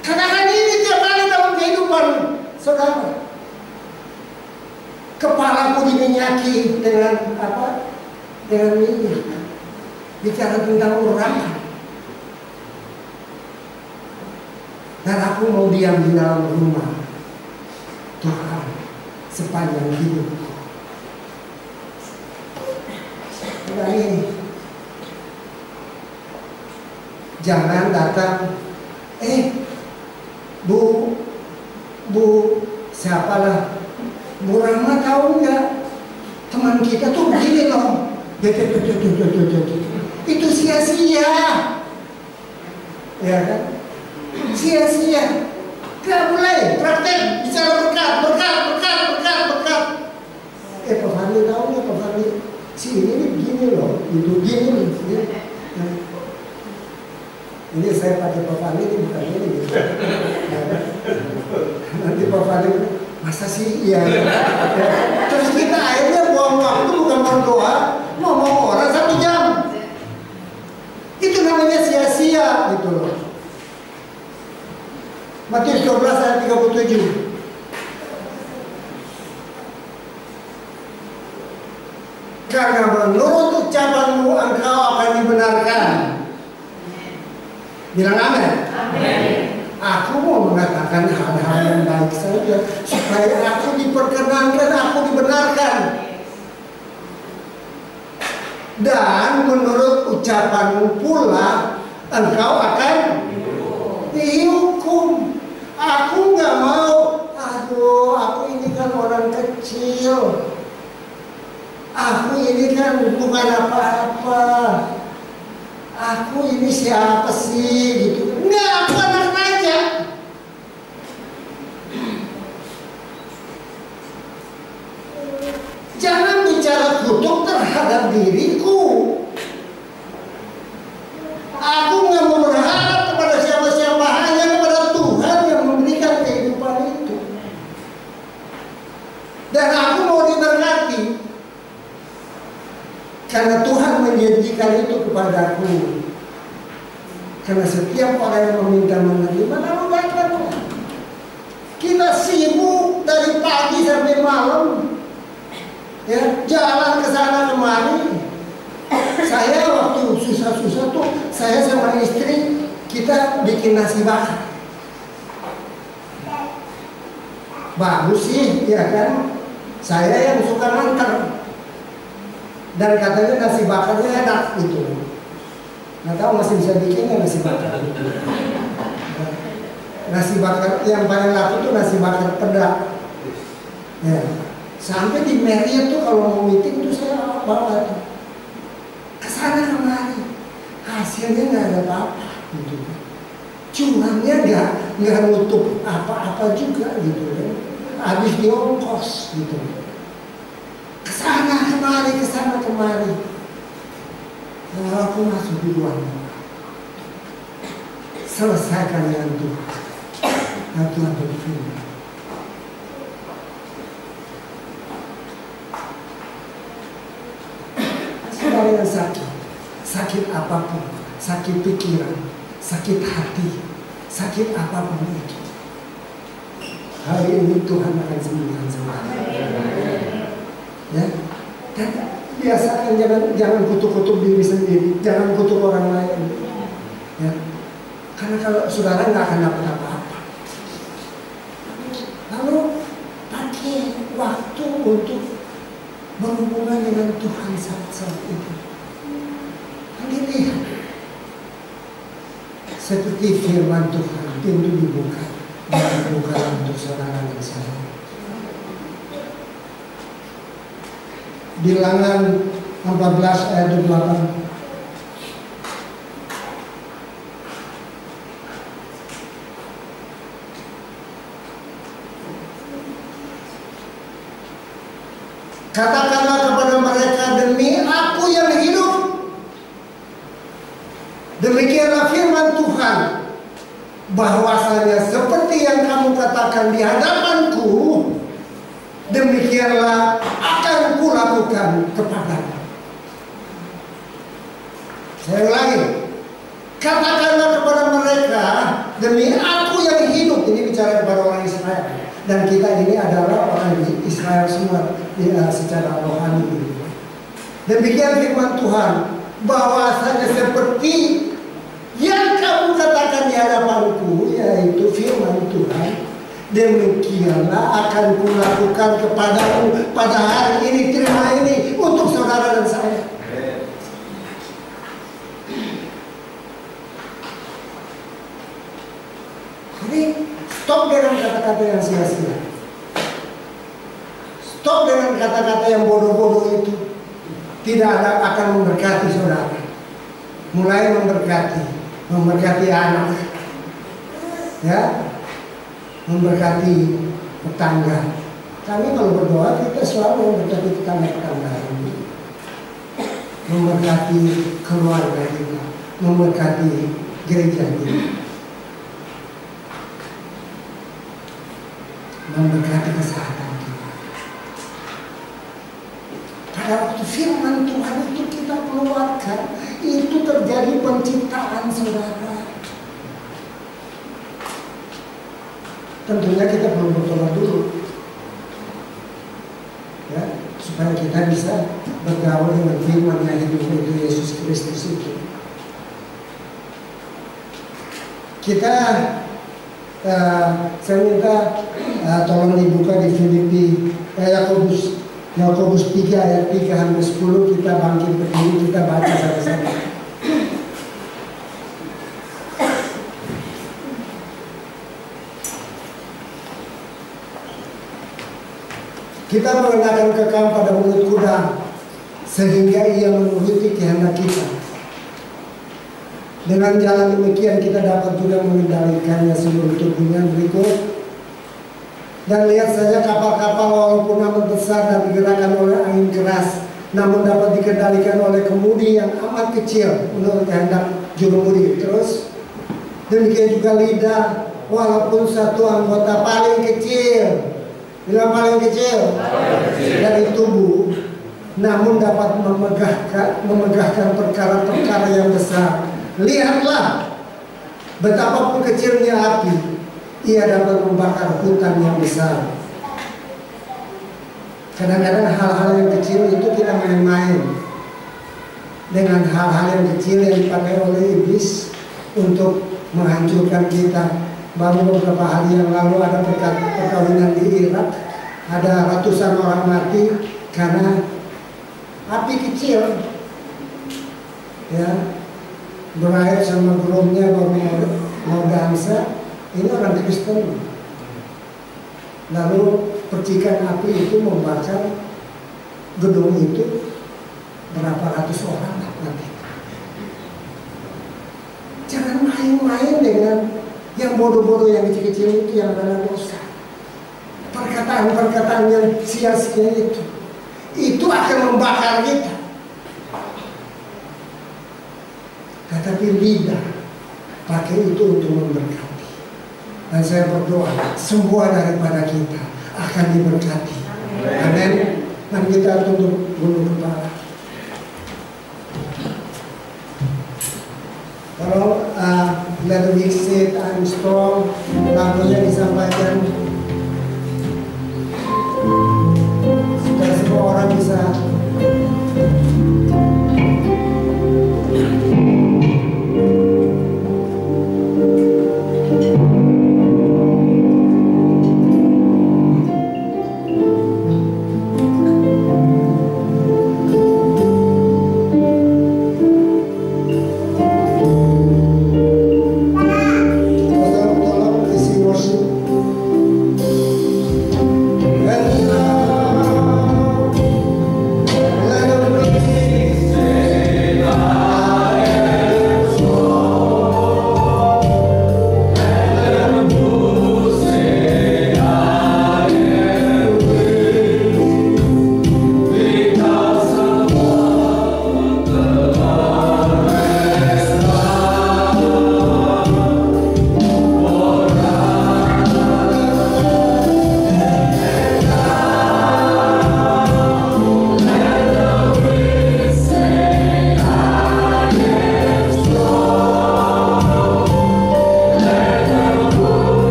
Katakan ini tiap kali dalam kehidupan saudara. Kepalaku diminyaki dengan apa? Dengan minyak. Bicara tentang urapan. Dan aku mau diam di dalam rumah Tuhan sepanjang hidupku. Nah ini, jangan datang, Bu, siapalah, Bu Rahma tahu nggak? Teman kita tuh begini loh. Itu sia-sia, ya kan? Sia-sia. Gak boleh praktek bicara berkat. Pak Fadli tahu nggak, Pak Fadli? Si ini begini loh, itu gini. Ini saya pakai Pak Fadli ini bukan ini gitu. Nanti Pak Fadli, masa sih iya? Terus kita akhirnya buang waktu bukan berdoa, ngomong orang 1 jam. Itu namanya sia-sia gitu loh. Matius 12 ayat 37. Karena menurut ucapanmu engkau akan dibenarkan. Bilang amin. Aku mau mengatakan hal-hal yang baik saja, supaya aku diperkenankan, aku dibenarkan. Dan menurut ucapanmu pula engkau akan dihukum. Aku nggak mau, aku ini sih gitu. Enggak, aku anak raja. Jangan bicara kutuk terhadap diriku. Aku nggak mau berharap kepada siapa-siapa, hanya kepada Tuhan yang memberikan kehidupan itu. Dan aku mau diberkati karena Tuhan menjanjikan itu kepadaku. Karena setiap orang yang meminta menerima, lalu dapat. Kita sibuk dari pagi sampai malam, ya, jalan ke sana kemari. Saya waktu susah-susah tuh, saya sama istri kita bikin nasi bakar. Bagus sih, ya kan? Saya yang suka nganter. Dan katanya nasi bakarnya enak gitu. Nggak tahu masih bisa bikinnya nasi bakar. Nasi bakar yang paling laku tuh nasi bakar pedak. Ya. Sampai di Marriott tuh kalau mau meeting tuh saya bawa tuh kesana kemari, hasilnya nggak ada apa-apa gitu. Cumannya nggak nutup apa-apa juga gitu kan. Habis diongkos gitu. Kesana kemari. Lalu aku masuk di ruang. Selesaikan dengan Tuhan. Dan Tuhan berfirman. Saudara yang sakit apapun, sakit pikiran, sakit hati, sakit apapun itu, hari ini Tuhan akan sembuhkan saudara. Ya, dan biasakan jangan kutuk-kutuk diri sendiri, jangan kutuk orang lain. Ya, karena kalau saudara nggak akan dapat apa-apa. Lalu pakai waktu untuk berhubungan dengan Tuhan saat itu. Nanti lihat, seperti firman Tuhan, pintu dibuka dan dibuka untuk saudara dan saya. Bilangan 14 ayat 28. Katakanlah kepada mereka, demi aku yang hidup. Demikianlah firman Tuhan, bahwasanya seperti yang kamu katakan di hadapanku, demikianlah akan kulakukan kepadamu. Saya ulangi, katakanlah kepada mereka, demi aku yang hidup. Ini bicara kepada orang Israel. Dan kita ini adalah orang Israel semua secara rohani. Demikian firman Tuhan, bahwasanya seperti yang kamu katakan di hadapanku, yaitu firman Tuhan, demikianlah akan kulakukan kepadamu pada hari ini. Terima ini untuk saudara dan saya. Jadi stop dengan kata-kata yang sia-sia. Stop dengan kata-kata yang bodoh-bodoh itu. Tidak akan memberkati saudara. Mulai memberkati anak, ya, memberkati tetangga. Kami kalau berdoa kita selalu memberkati tetangga-tetangga ini, memberkati keluarga kita, memberkati gereja kita, memberkati kesehatan kita. Pada waktu firman Tuhan itu kita keluarkan, itu terjadi penciptaan saudara. Tentunya kita perlu bertobat dulu, ya, supaya kita bisa bergaul dengan firman yang hidup itu, Yesus Kristus itu. Kita saya minta tolong dibuka di Filipi, Yakobus 3 ayat 3-10. Kita bangkit berdiri, kita baca sama-sama. Kita mengenakan kekang pada mulut kuda, sehingga ia menuruti kehendak kita. Dengan jalan demikian kita dapat juga mengendalikannya seluruh tubuhnya. Berikut. Dan lihat saja kapal-kapal walaupun amat besar dan digerakkan oleh angin keras, namun dapat dikendalikan oleh kemudi yang amat kecil menurut kehendak jurumudi. Terus, demikian juga lidah, walaupun satu anggota paling kecil, bilang paling kecil dari tubuh, namun dapat memegahkan perkara-perkara yang besar. Lihatlah betapapun kecilnya api, ia dapat membakar hutan yang besar. Kadang-kadang hal-hal yang kecil itu kita main-main dengan hal-hal yang kecil yang dipakai oleh iblis untuk menghancurkan kita. Baru beberapa hari yang lalu ada perkawinan di Irak, ada ratusan orang mati karena api kecil, ya, berair sama groomnya baru mau dansa. Ini orang Kristen. Lalu percikan api itu membakar gedung itu, berapa ratus orang nanti. Jangan main-main dengan yang bodoh-bodoh, yang kecil-kecil itu, yang adalah dosa. Perkataan-perkataan yang sia-sia itu akan membakar kita. Tetapi lidah pakai itu untuk memberkati. Dan saya berdoa semua daripada kita akan diberkati. Amin. Dan kita tunduk bulu kepala. Kalau let me sit, I'm strong, lagunya disampaikan supaya semua orang bisa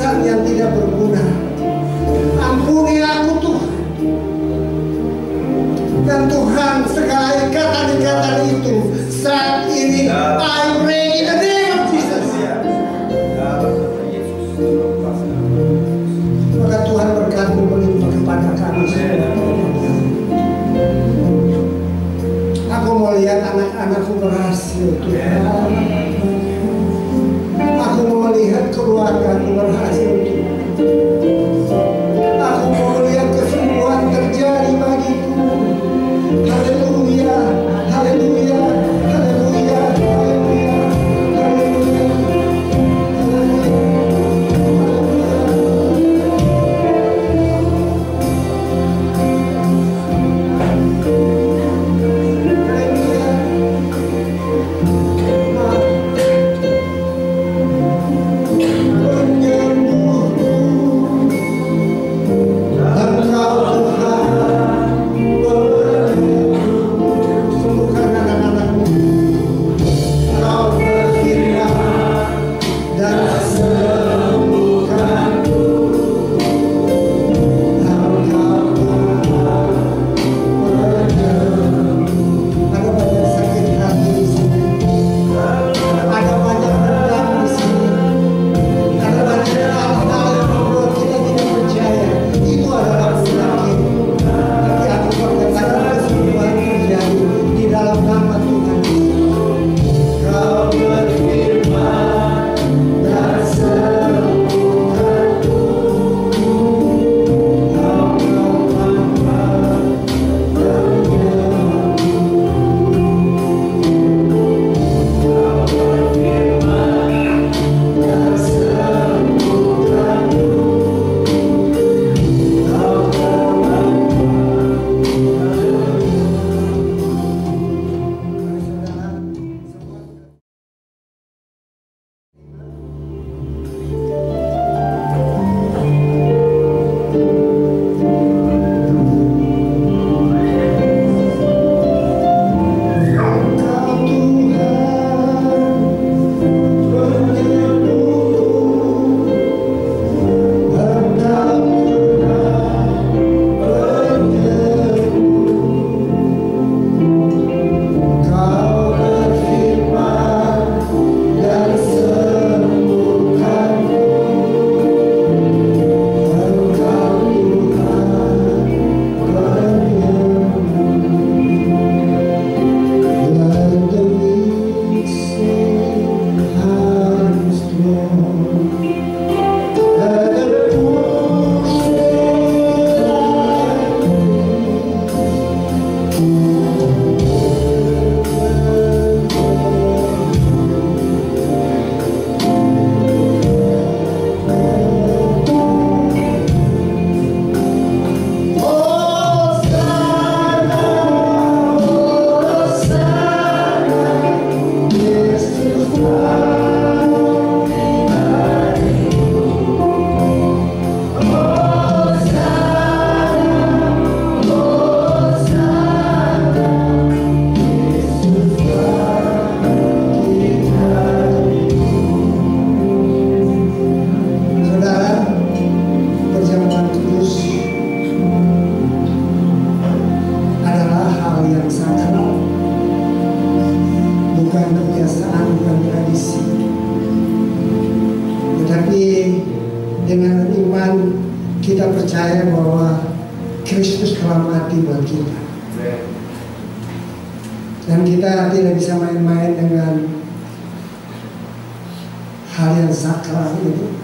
Tuhan yang tidak berguna. Ampuni aku Tuhan. Dan Tuhan, segala ikatan-ikatan itu saat ini I pray in the name of Jesus. Maka Tuhan berkati melimpah kepada kami semua. Aku mau lihat anak-anakku berhasil Tuhan. Aku mau melihat keluargaku berhasil Tuhan. Aku mau melihat kesembuhan terjadi bagiku. Haleluya, haleluya, haleluya, haleluya, haleluya, dengan iman kita percaya bahwa Kristus telah mati buat kita. Dan kita tidak bisa main-main dengan hal yang sakral itu.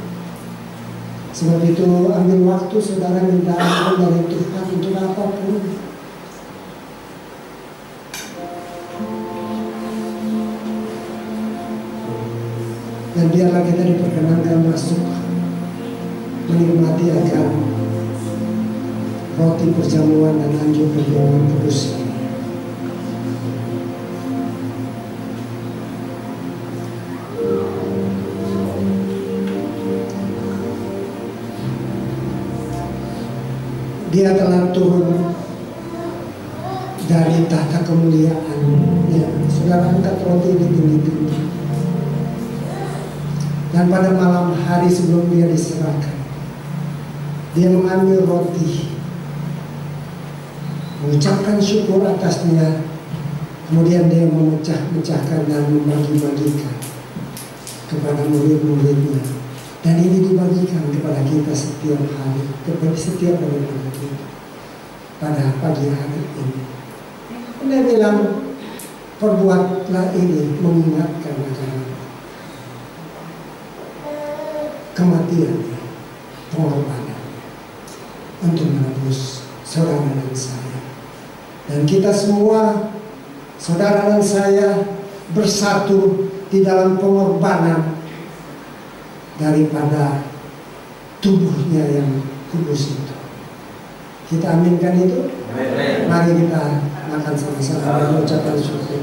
Sebab itu ambil waktu saudara minta ampun dari Tuhan untuk apapun. Dan biarlah kita diperkenankan masuk menikmati akan roti perjamuan dan anjing perjamuan kudus. Dia telah turun dari tahta kemuliaan. Ya, saudara angkat roti di tinggi-tinggi. Dan pada malam hari sebelum dia diserahkan, dia mengambil roti, mengucapkan syukur atasnya, kemudian dia memecah-mecahkan dan membagi-bagikan kepada murid-muridnya. Dan ini dibagikan kepada kita setiap hari, kepada setiap daripada kita pada pagi hari ini. Dia bilang, perbuatlah ini mengingatkan akan kematiannya, pengorbanannya untuk menebus saudara dan saya. Dan kita semua, saudara dan saya, bersatu di dalam pengorbanan daripada tubuhnya yang kudus itu. Kita aminkan itu. Mari kita makan sama-sama dan mengucapkan syukur.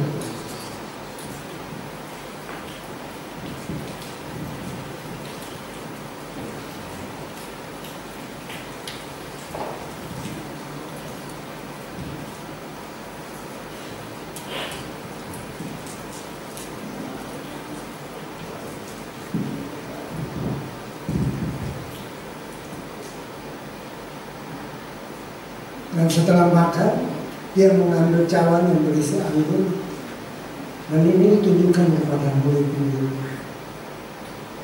Dan setelah makan, dia mengambil cawan yang berisi anggur, dan ini ditunjukkan kepada murid-murid.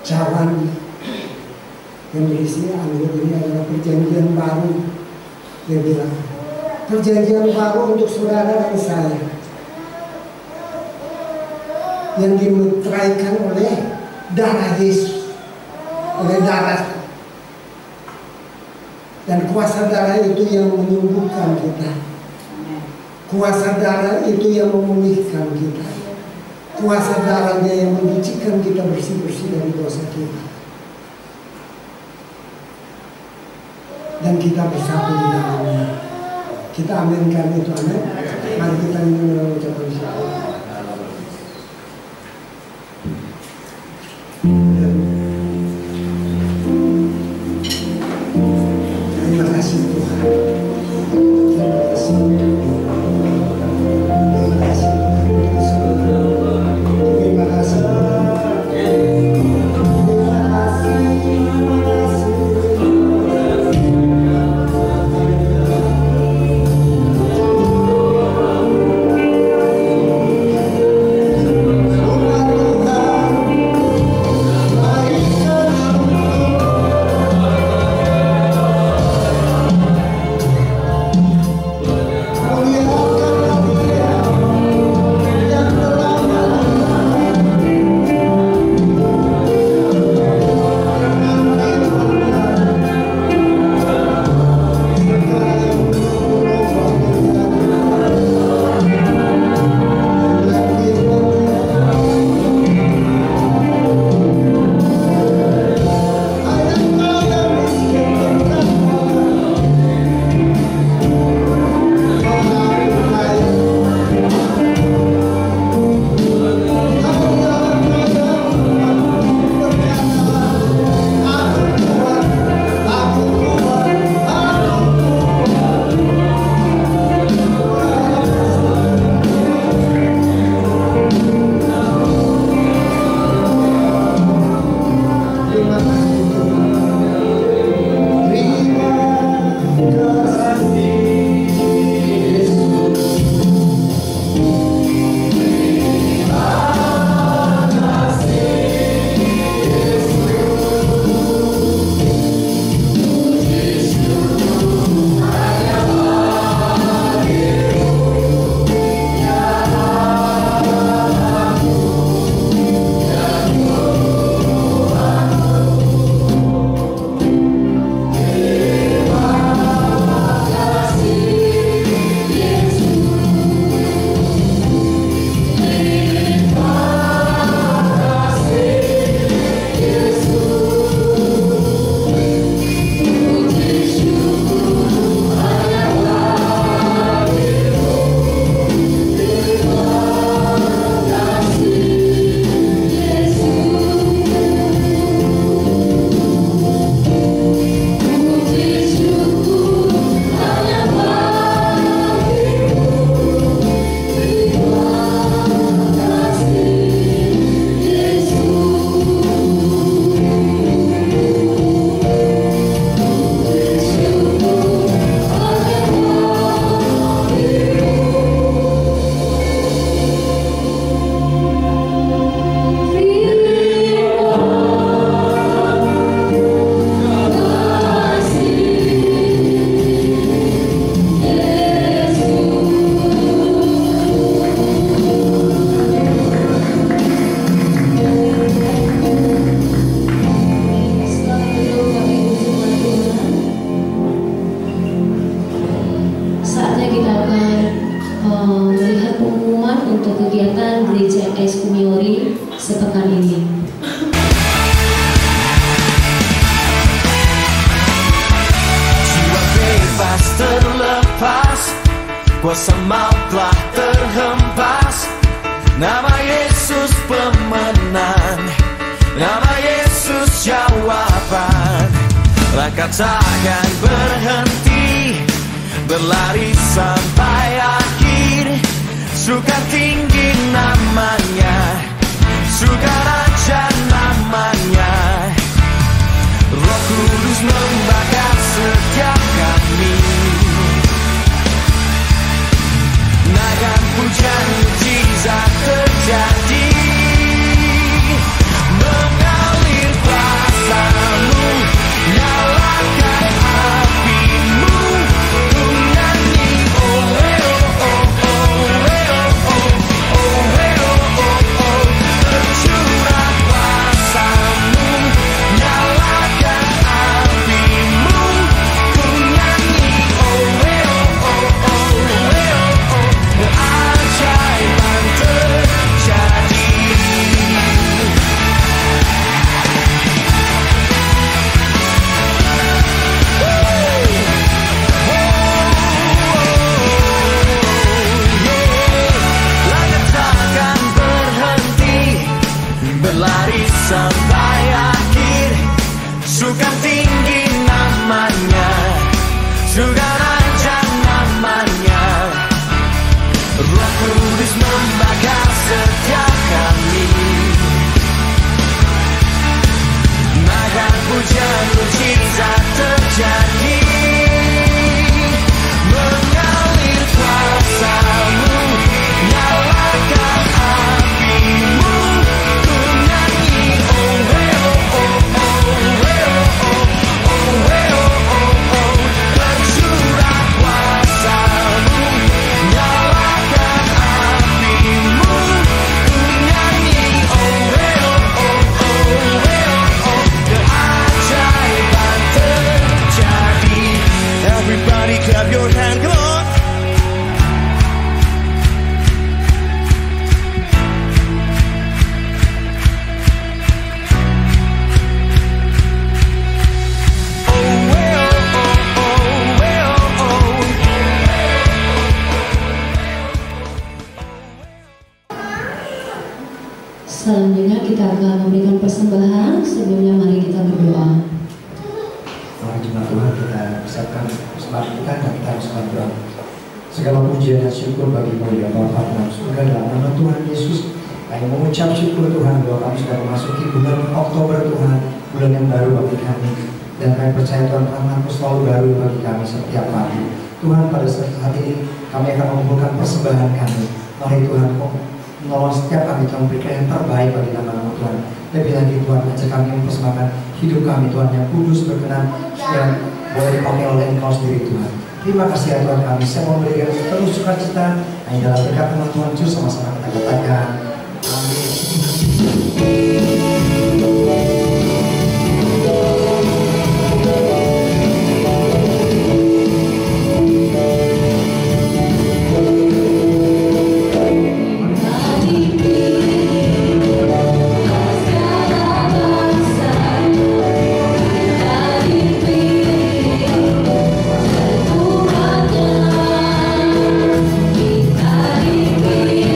Cawan yang berisi anggur ini adalah perjanjian baru. Dia bilang, perjanjian baru untuk saudara dan saya, yang dimeteraikan oleh darah Yesus, oleh darah. Dan kuasa darah itu yang menyembuhkan kita. Kuasa darah itu yang memulihkan kita. Kuasa darahnya yang menyucikan kita bersih-bersih dari dosa kita. Dan kita bersatu di dalamnya. Kita aminkan itu, amin. Mari kita mengucapkan syukur. Terima kasih Tuhan. Terima kasih. Terima kasih. Terima kasih. Terima kasih. kuasa maut telah terhempas. Nama Yesus pemenang, nama Yesus jawaban. Langkah takkan berhenti, berlari sampai akhir. Suka tinggi namanya, suka raja namanya. Roh Kudus membakar setiap kami. Naikkan pujian, mujizat terjadi. Mengalir kuasa-Mu, nyalakan api-Mu. Ku nyanyi oh oh oh oh oh oh oh oh. Tercurah kuasa-Mu, nyalakan api-Mu. Ku nyanyi oh oh oh oh. Keajaiban terjadi. Langkah takkan berhenti, berlari sampai akhir. Suka tinggi namanya, suka raja namanya. Roh Kudus membakar setiap kami. Naikkan pujian, mujizat terjadi. Mengalir kuasa-Mu, nyalakan api-Mu. Ku nyanyi oh oh oh oh oh. Tercurah kuasa-Mu, nyalakan api-Mu. Ku nyanyi oh oh oh. Keajaiban terjadi. Everybody clap your hand, come on. Selanjutnya kita akan memberikan persembahan. Sebelumnya mari kita berdoa. Mari jemaat Tuhan kita persiapkan persembahan kita dan kita harus berdoa. Segala pujian dan syukur bagi-Mu ya Bapa dalam surga, dalam nama Tuhan Yesus. Kami mengucap syukur Tuhan bahwa kami sudah memasuki bulan Oktober Tuhan, bulan yang baru bagi kami. Dan kami percaya Tuhan rahmat-Mu selalu baru bagi kami setiap hari. Tuhan, pada saat ini kami akan mengumpulkan persembahan kami. Mari Tuhan menolong setiap kami, Tuhan, memberikan yang terbaik bagi nama-Mu Tuhan. Lebih lagi Tuhan, ajak kami mempersembahkan hidup kami Tuhan yang kudus, berkenan, yang boleh dipakai oleh Engkau sendiri Tuhan. Terima kasih ya Tuhan, kami saya mau memberikan penuh sukacita. Hanya dalam berkat nama Tuhan Yesus sama-sama kita katakan amin. Kita dipilih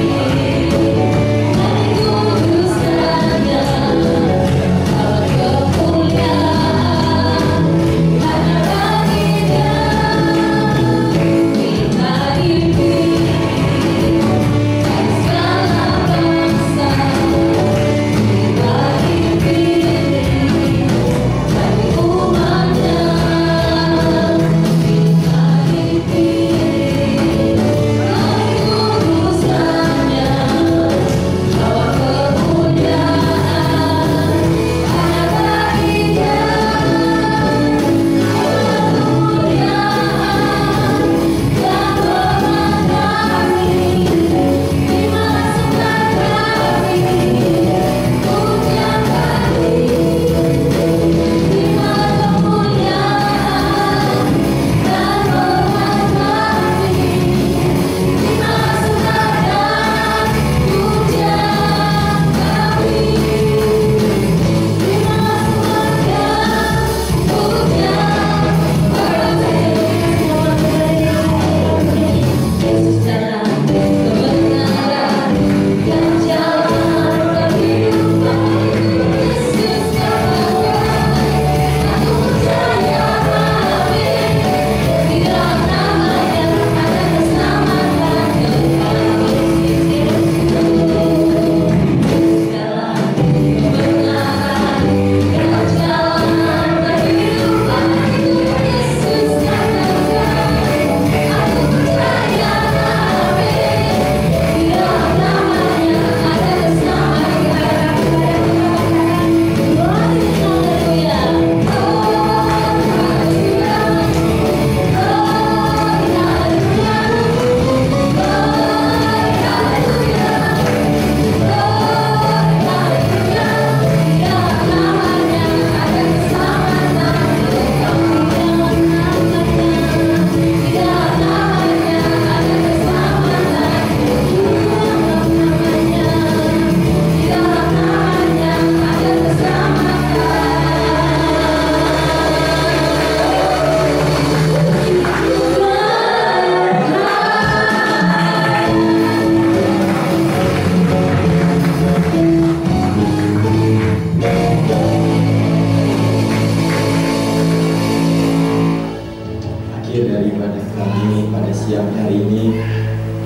siang hari ini.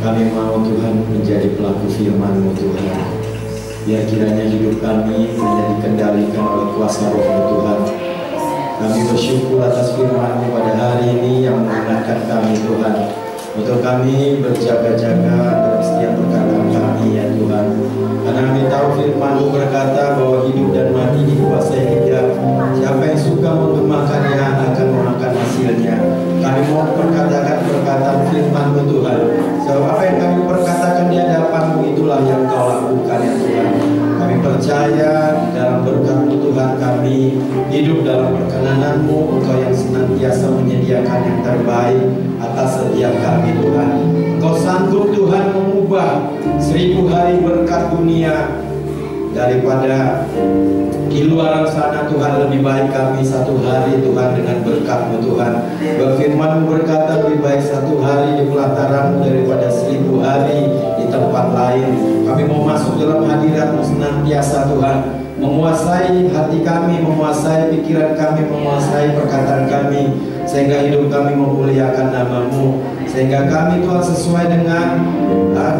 Kami mau Tuhan menjadi pelaku firman-Mu Tuhan. Biar kiranya hidup kami menjadi dikendalikan oleh kuasa Roh-Mu Tuhan. Kami bersyukur atas firman-Mu pada hari ini yang mengingatkan kami Tuhan, untuk kami berjaga-jaga dalam setiap perkataan kami ya Tuhan. Karena kami tahu firman-Mu berkata bahwa hidup dan mati dikuasai lidah. Siapa yang suka untuk makannya akan memakan hasilnya. Kami mau perkatakan perkataan firman-Mu Tuhan. Sebab apa yang kami perkatakan di hadapan-Mu itulah yang Kau lakukan ya Tuhan. Kami percaya dalam berkat-Mu Tuhan, kami hidup dalam perkenan-Mu. Engkau yang senantiasa menyediakan yang terbaik atas setiap kami Tuhan. Engkau sanggup Tuhan mengubah 1000 hari berkat dunia daripada di luar sana Tuhan. Lebih baik kami 1 hari Tuhan dengan berkat-Mu Tuhan. Firman-Mu berkata lebih baik 1 hari di pelataran-Mu daripada 1000 hari di tempat lain. Kami mau masuk dalam hadirat-Mu senantiasa Tuhan, menguasai hati kami, menguasai pikiran kami, menguasai perkataan kami, sehingga hidup kami memuliakan nama-Mu. Sehingga kami Tuhan sesuai dengan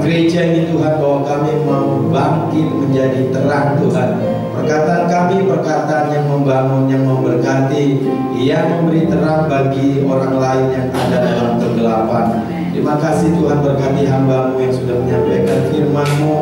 gereja ini Tuhan, bahwa kami mau bangkit menjadi terang Tuhan. Perkataan kami, perkataan yang membangun, yang memberkati, yang memberi terang bagi orang lain yang ada dalam kegelapan. Terima kasih Tuhan, berkati hamba-Mu yang sudah menyampaikan firman-Mu,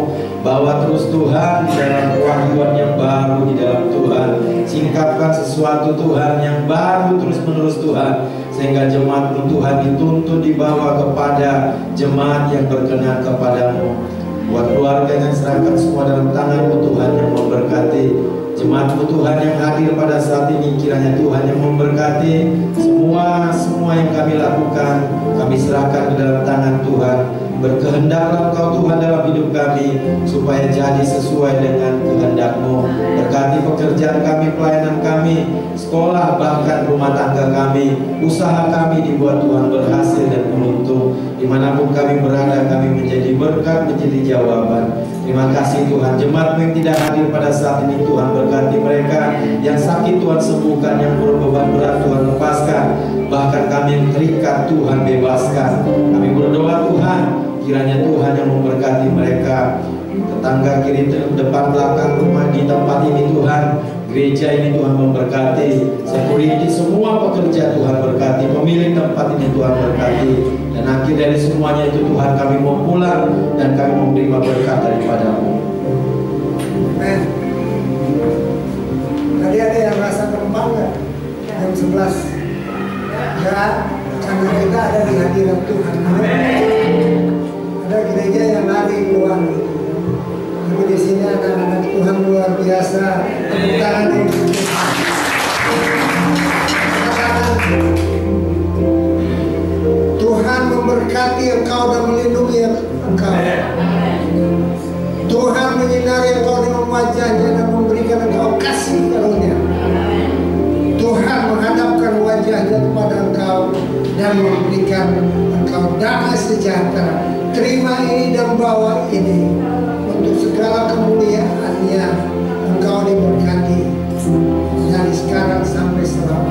bahwa terus Tuhan di dalam kewahyuan yang baru di dalam Tuhan. Singkapkan sesuatu Tuhan yang baru terus-menerus Tuhan, sehingga jemaat-Mu Tuhan dituntun dibawa kepada jemaat yang berkenan kepadamu. Buat keluarga yang serahkan semua dalam tangan-Mu Tuhan yang memberkati. Jemaat-Mu Tuhan yang hadir pada saat ini, kiranya Tuhan yang memberkati semua yang kami lakukan. Kami serahkan ke dalam tangan Tuhan. Berkehendaklah Engkau Tuhan dalam hidup kami, supaya jadi sesuai dengan kehendak-Mu. Berkati pekerjaan kami, pelayanan kami, sekolah, bahkan rumah tangga kami, usaha kami dibuat Tuhan berhasil dan beruntung. Dimanapun kami berada, kami menjadi berkat, menjadi jawaban. Terima kasih Tuhan. Jemaat yang tidak hadir pada saat ini Tuhan, berkati mereka. Yang sakit Tuhan sembuhkan, yang berbeban berat Tuhan lepaskan, bahkan kami yang terikat Tuhan bebaskan. Kami berdoa Tuhan, kiranya Tuhan yang memberkati mereka, tetangga kiri depan belakang rumah di tempat ini Tuhan, gereja ini Tuhan memberkati, security semua pekerja Tuhan berkati, pemilik tempat ini Tuhan berkati, dan akhir dari semuanya itu Tuhan kami mau pulang dan kami mau menerima berkat daripada-Mu. Amen. Tadi ada yang rasa tempat nggak? Jam 11. Ya, karena kita ada di hadirat Tuhan. Amen. Ada gereja yang lari keluar gitu. Tapi di sini anak-anak Tuhan luar biasa. Tepuk tangan untuk Tuhan memberkati engkau dan melindungi engkau. Tuhan menyinari engkau dengan wajahnya dan memberikan engkau kasih karunia. Tuhan menghadapkan wajahnya kepada engkau dan memberikan engkau damai sejahtera. Terima ini dan bawa ini untuk segala kemuliaannya. Engkau diberkati dari sekarang sampai selamanya.